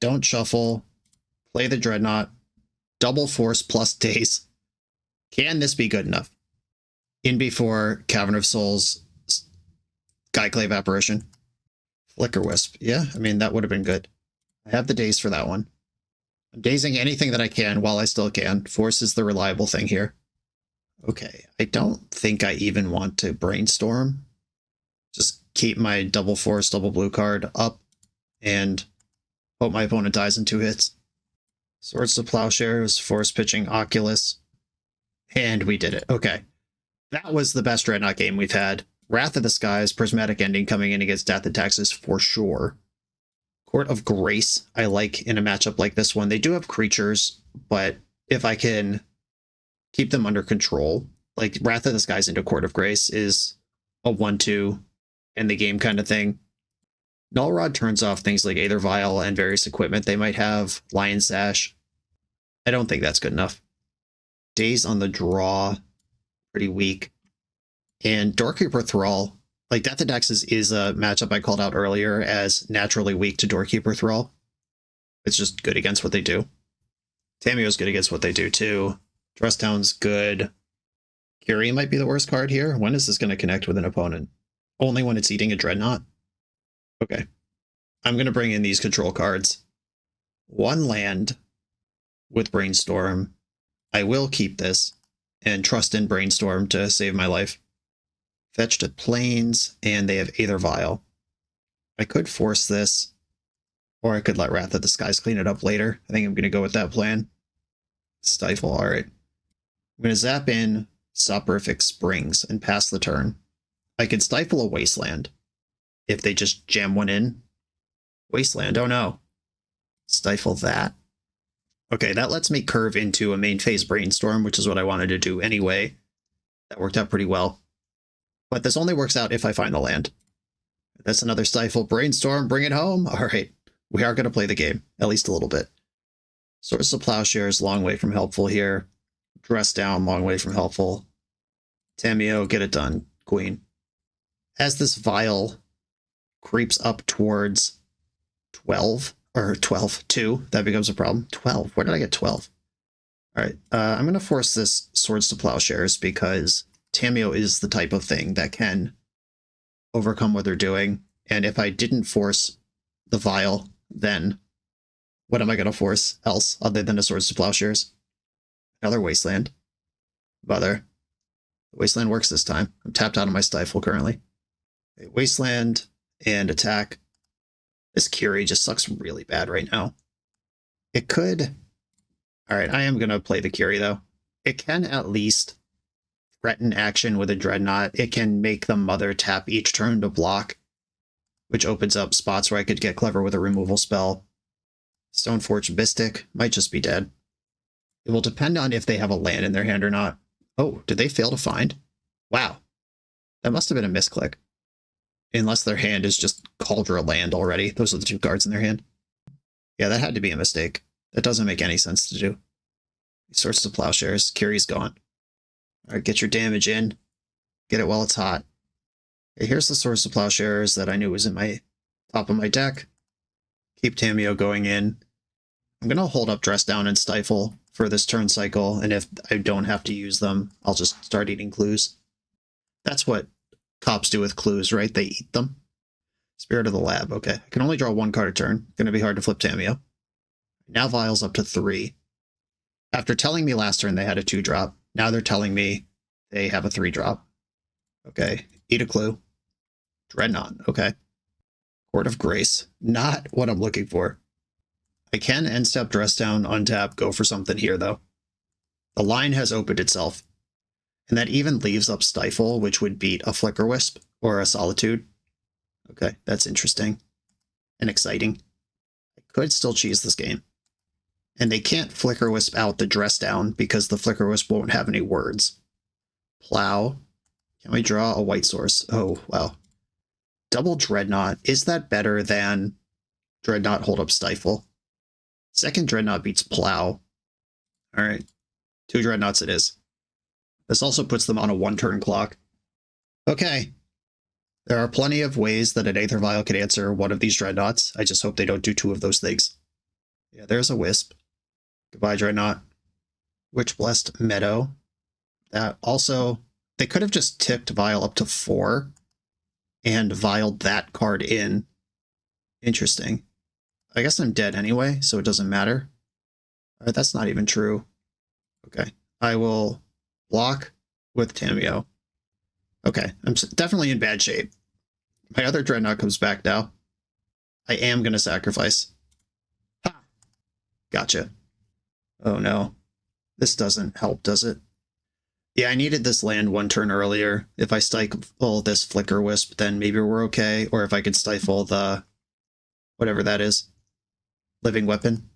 Don't shuffle. Play the Dreadnought. Double Force plus Daze. Can this be good enough? In before Cavern of Souls, Skyclave Apparition. Flicker Wisp. Yeah, I mean, that would have been good. I have the Daze for that one. I'm dazing anything that I can while I still can. Force is the reliable thing here. Okay, I don't think I even want to Brainstorm. Just keep my double Force, double blue card up and hope my opponent dies in 2 hits. Swords to Plowshares, Force pitching Oculus. And we did it. Okay. That was the best Dreadnought game we've had. Wrath of the Skies, Prismatic Ending coming in against Death and Taxes for sure. Court of Grace, I like in a matchup like this one. They do have creatures, but if I can keep them under control, like Wrath of the Skies into Court of Grace is a 1-2 in the game kind of thing. Null Rod turns off things like Aether Vial and various equipment they might have. Lion Sash. I don't think that's good enough. Daze on the draw, pretty weak. And Doorkeeper Thrall, like Death and Taxes is a matchup I called out earlier as naturally weak to Doorkeeper Thrall. It's just good against what they do. Tamiyo's good against what they do too. Dress Down's good. Curie might be the worst card here. When is this going to connect with an opponent? Only when it's eating a Dreadnought? Okay. I'm going to bring in these control cards. 1 land with Brainstorm. I will keep this and trust in Brainstorm to save my life. Fetch to Plains, and they have Aether Vial. I could force this, or I could let Wrath of the Skies clean it up later. I think I'm going to go with that plan. Stifle, alright. I'm going to zap in Soporific Springs and pass the turn. I could Stifle a Wasteland if they just jam one in. Wasteland, oh no. Stifle that. Okay, that lets me curve into a main phase Brainstorm, which is what I wanted to do anyway. That worked out pretty well. But this only works out if I find the land. That's another Stifle. Brainstorm, bring it home. Alright, we are going to play the game, at least a little bit. Swords to Plowshares, long way from helpful here. Dress Down, long way from helpful. Tamiyo, get it done, Queen. As this Vial creeps up towards 12, or 12, 2, that becomes a problem. 12, where did I get 12? Alright, I'm going to force this Swords to Plowshares because Tamiyo is the type of thing that can overcome what they're doing. And if I didn't force the Vial, then what am I going to force else other than a Swords to Plowshares? Another Wasteland. Mother. Wasteland works this time. I'm tapped out of my Stifle currently. Okay, Wasteland and attack. This Curie just sucks really bad right now. It could... Alright, I am going to play the Curie though. It can at least threaten action with a Dreadnought. It can make the Mother tap each turn to block, which opens up spots where I could get clever with a removal spell. Stoneforge Mystic might just be dead. It will depend on if they have a land in their hand or not. Oh, did they fail to find? Wow. That must have been a misclick. Unless their hand is just Cauldron land already. Those are the 2 cards in their hand. Yeah, that had to be a mistake. That doesn't make any sense to do. Sources of Plowshares. Kyrie's gone. Alright, get your damage in. Get it while it's hot. Okay, here's the Source of Plowshares that I knew was in my top of my deck. Keep Tamiyo going in. I'm going to hold up Dress Down and Stifle for this turn cycle, and if I don't have to use them, I'll just start eating clues. That's what cops do with clues, right? They eat them. Spirit of the Lab, okay. I can only draw 1 card a turn. Gonna be hard to flip Tamiyo. Now Vial's up to 3. After telling me last turn they had a 2-drop, now they're telling me they have a 3-drop. Okay, eat a clue. Dreadnought, okay. Court of Grace, not what I'm looking for. I can end step, Dress Down, untap, go for something here though. The line has opened itself. And that even leaves up Stifle, which would beat a Flicker Wisp or a Solitude. Okay, that's interesting and exciting. I could still cheese this game. And they can't Flicker Wisp out the Dress Down because the Flicker Wisp won't have any words. Plow. Can we draw a white source? Oh, wow. Double Dreadnought. Is that better than Dreadnought hold up Stifle? Second Dreadnought beats Plow. All right. 2 Dreadnoughts it is. This also puts them on a 1-turn clock. Okay. There are plenty of ways that an Aether Vial could answer one of these Dreadnoughts. I just hope they don't do 2 of those things. Yeah, there's a Wisp. Goodbye, Dreadnought. Witch Blessed Meadow. That also... They could have just ticked Vial up to 4 and Vialed that card in. Interesting. I guess I'm dead anyway, so it doesn't matter. Alright, that's not even true. Okay. I will block with Tamiyo. Okay, I'm definitely in bad shape. My other Dreadnought comes back now. I am going to sacrifice. Ha! Gotcha. Oh no. This doesn't help, does it? Yeah, I needed this land 1 turn earlier. If I stifle this Flicker Wisp, then maybe we're okay. Or if I could stifle the... whatever that is. Living Weapon.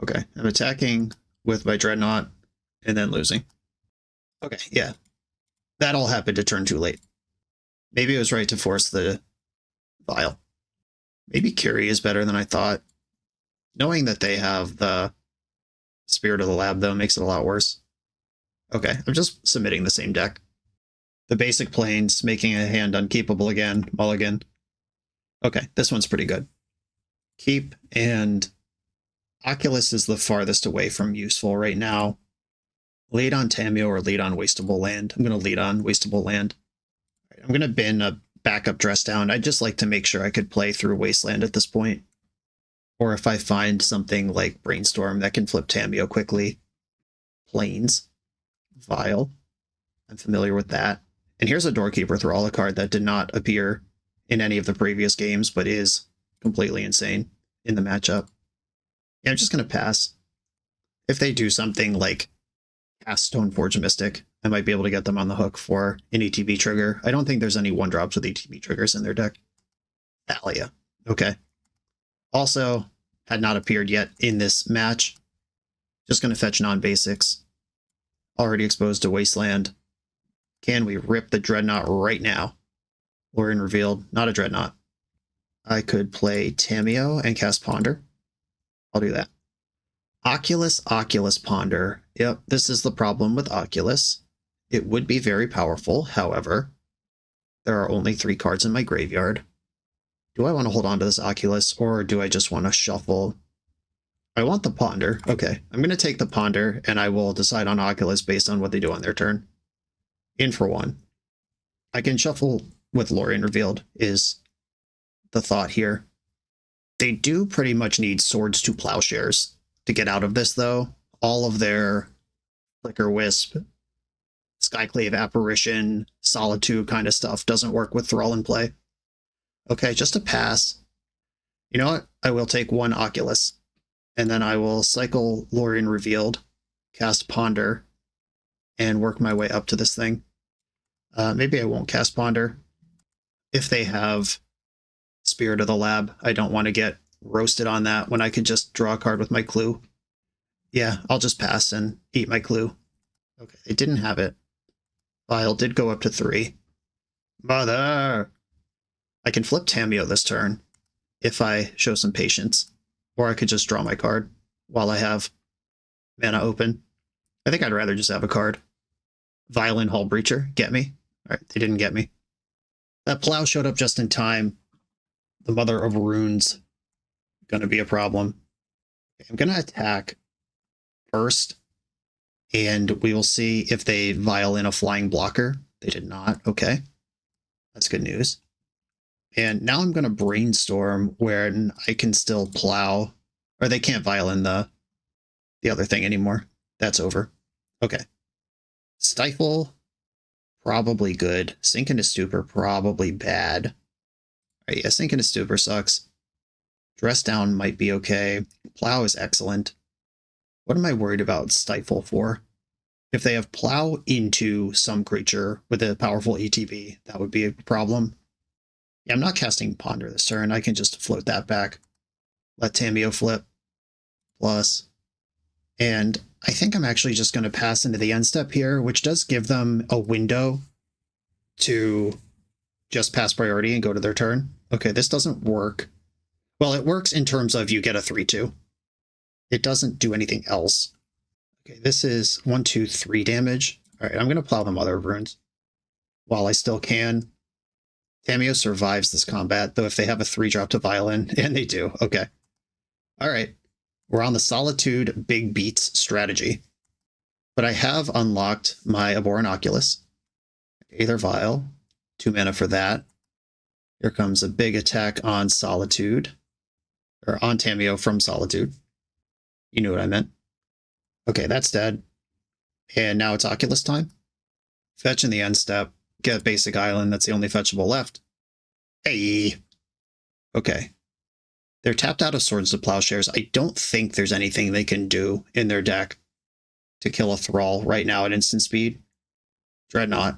Okay, I'm attacking with my Dreadnought and then losing. Okay, yeah. That all happened to turn too late. Maybe it was right to force the Vial. Maybe Curie is better than I thought. Knowing that they have the Spirit of the Lab, though, makes it a lot worse. Okay, I'm just submitting the same deck. The basic planes, making a hand unkeepable again, mulligan. Okay, this one's pretty good. Keep, and Oculus is the farthest away from useful right now. Lead on Tamiyo or lead on Wastable Land. I'm going to lead on Wastable Land. I'm going to bin a backup Dress Down. I'd just like to make sure I could play through Wasteland at this point. Or if I find something like Brainstorm that can flip Tamiyo quickly. Plains. Vial. I'm familiar with that. And here's a Doorkeeper Thrall, a card that did not appear in any of the previous games, but is completely insane in the matchup. Yeah, I'm just going to pass. If they do something like cast Stoneforge Mystic, I might be able to get them on the hook for an ETB trigger. I don't think there's any 1-drops with ETB triggers in their deck. Thalia. Okay. Also, had not appeared yet in this match. Just going to fetch non-basics. Already exposed to Wasteland. Can we rip the Dreadnought right now? Lorien Revealed. Not a Dreadnought. I could play Tamiyo and cast Ponder. I'll do that. Oculus Ponder. Yep, this is the problem with Oculus. It would be very powerful, however, there are only 3 cards in my graveyard. Do I want to hold on to this Oculus, or do I just want to shuffle? I want the Ponder. Okay, I'm going to take the Ponder, and I will decide on Oculus based on what they do on their turn. In for 1. I can shuffle with Lorien Revealed, is the thought here. They do pretty much need Swords to Plowshares to get out of this, though. All of their Flicker Wisp, Skyclave Apparition, Solitude kind of stuff doesn't work with Thrall in play. Okay, just a pass. You know what? I will take 1 Oculus, and then I will cycle Lorien Revealed, cast Ponder, and work my way up to this thing. Maybe I won't cast Ponder. If they have Spirit of the Lab, I don't want to get roasted on that when I could just draw a card with my clue. Yeah, I'll just pass and eat my clue. Okay, they didn't have it. Vile did go up to 3. Mother! I can flip Tamiyo this turn if I show some patience. Or I could just draw my card while I have mana open. I think I'd rather just have a card. Violent Hull Breacher, get me? Alright, they didn't get me. That Plow showed up just in time. The Mother of Runes gonna be a problem. I'm gonna attack first, and we will see if they vial in a flying blocker. They did not. Okay. That's good news. And now I'm gonna brainstorm where I can still plow, or they can't vial in the other thing anymore. That's over. Okay. Stifle, probably good. Sink into Stupor, probably bad. All right, yeah, Sink into Stupor sucks. Dress Down might be okay. Plow is excellent. What am I worried about Stifle for? If they have Plow into some creature with a powerful ETB, that would be a problem. Yeah, I'm not casting Ponder this turn. I can just float that back. Let Tamiyo flip. Plus. And I think I'm actually just going to pass into the end step here, which does give them a window to just pass priority and go to their turn. Okay, this doesn't work. Well, it works in terms of you get a 3/2. It doesn't do anything else. Okay, this is 1, 2, 3 damage. All right, I'm going to plow the Mother of Runes while I still can. Tamiyo survives this combat, though if they have a 3-drop to violin, and they do. Okay. All right. We're on the Solitude Big Beats strategy. But I have unlocked my Abhorrent Oculus. Aether Vial. 2 mana for that. Here comes a big attack on Solitude. Or on Tamiyo from Solitude. You knew what I meant. Okay, that's dead. And now it's Oculus time. Fetch in the end step. Get basic island. That's the only fetchable left. Hey! Okay. They're tapped out of Swords to Plowshares. I don't think there's anything they can do in their deck to kill a Thrall right now at instant speed. Dreadnought.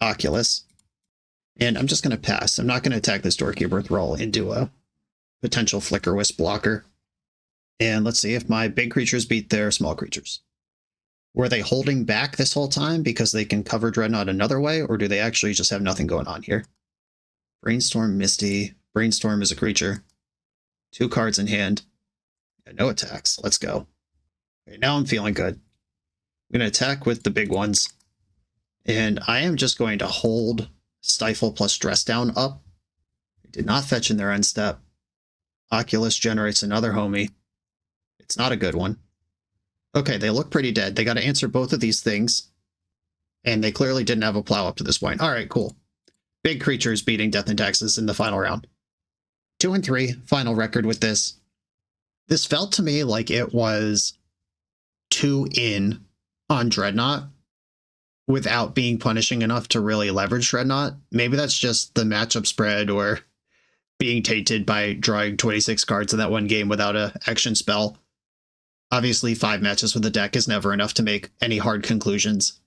Oculus. And I'm just going to pass. I'm not going to attack this Doorkeeper Thrall into a potential Flicker Wisp blocker. And let's see if my big creatures beat their small creatures. Were they holding back this whole time because they can cover Dreadnought another way, or do they actually just have nothing going on here? Brainstorm, Misty. Brainstorm is a creature. 2 cards in hand. No attacks. Let's go. Okay, now I'm feeling good. I'm going to attack with the big ones. And I am just going to hold Stifle plus Dress Down up. They did not fetch in their end step. Oculus generates another homie. It's not a good one. Okay, they look pretty dead. They got to answer both of these things. And they clearly didn't have a plow up to this point. All right, cool. Big creatures beating Death and Taxes in the final round. 2 and 3, final record with this. This felt to me like it was 2 in on Dreadnought without being punishing enough to really leverage Dreadnought. Maybe that's just the matchup spread or being tainted by drawing 26 cards in that one game without an action spell. Obviously, 5 matches with the deck is never enough to make any hard conclusions.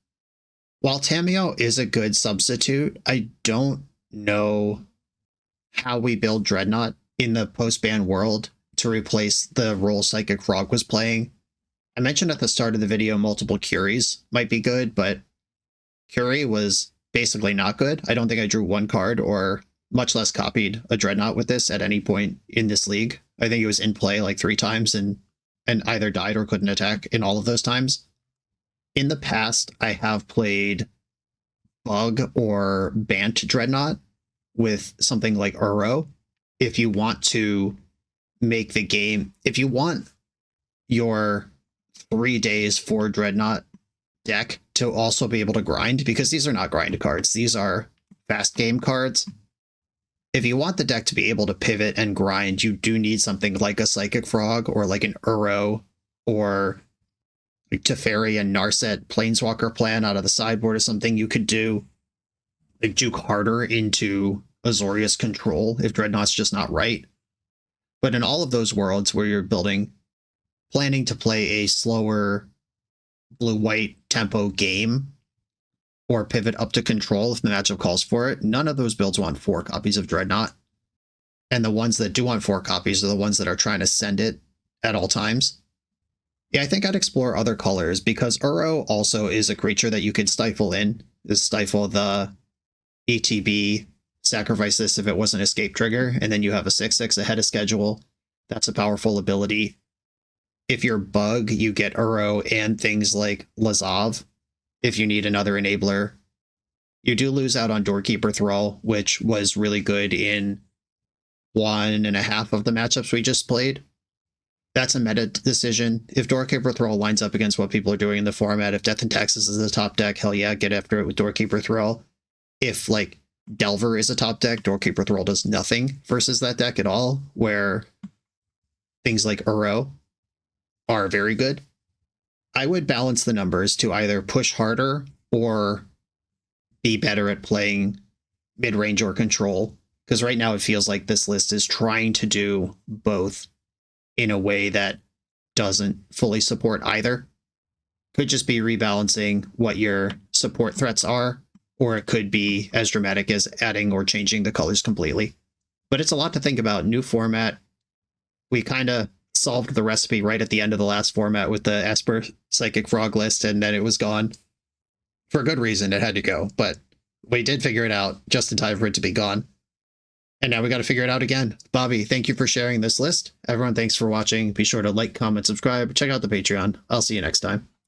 While Tamiyo is a good substitute, I don't know how we build Dreadnought in the post-ban world to replace the role Psychic Frog was playing. I mentioned at the start of the video multiple Curies might be good, but Curie was basically not good. I don't think I drew 1 card or much less copied a Dreadnought with this at any point in this league. I think it was in play like 3 times and either died or couldn't attack in all of those times. In the past, I have played Bug or Bant Dreadnought with something like Uro. If you want to make the game, if you want your 3 days for Dreadnought deck to also be able to grind, because these are not grind cards, these are fast game cards. If you want the deck to be able to pivot and grind, you do need something like a Psychic Frog or like an Uro or like Teferi and Narset Planeswalker plan out of the sideboard or something. You could do like juke harder into Azorius control if Dreadnought's just not right. But in all of those worlds where you're planning to play a slower blue-white tempo game or pivot up to control if the matchup calls for it, none of those builds want 4 copies of Dreadnought. And the ones that do want 4 copies are the ones that are trying to send it at all times. Yeah, I think I'd explore other colors because Uro also is a creature that you could stifle in. Is stifle the ETB, sacrifice this if it was an escape trigger, and then you have a 6/6 ahead of schedule. That's a powerful ability. If you're bug, you get Uro and things like Lazav if you need another enabler. You do lose out on Doorkeeper Thrall, which was really good in 1.5 of the matchups we just played. That's a meta decision. If Doorkeeper Thrall lines up against what people are doing in the format, if Death and Taxes is the top deck, hell yeah, get after it with Doorkeeper Thrall. If, like, Delver is a top deck, Doorkeeper Thrall does nothing versus that deck at all, where things like Uro are very good. I would balance the numbers to either push harder or be better at playing mid-range or control, because right now it feels like this list is trying to do both in a way that doesn't fully support either. Could just be rebalancing what your support threats are, or it could be as dramatic as adding or changing the colors completely. But it's a lot to think about. New format. We kind of solved the recipe right at the end of the last format with the Esper Psychic Frog list, and then it was gone. For a good reason, it had to go, but we did figure it out just in time for it to be gone. And now we got to figure it out again. Bobby, thank you for sharing this list. Everyone, thanks for watching. Be sure to like, comment, subscribe, check out the Patreon. I'll see you next time.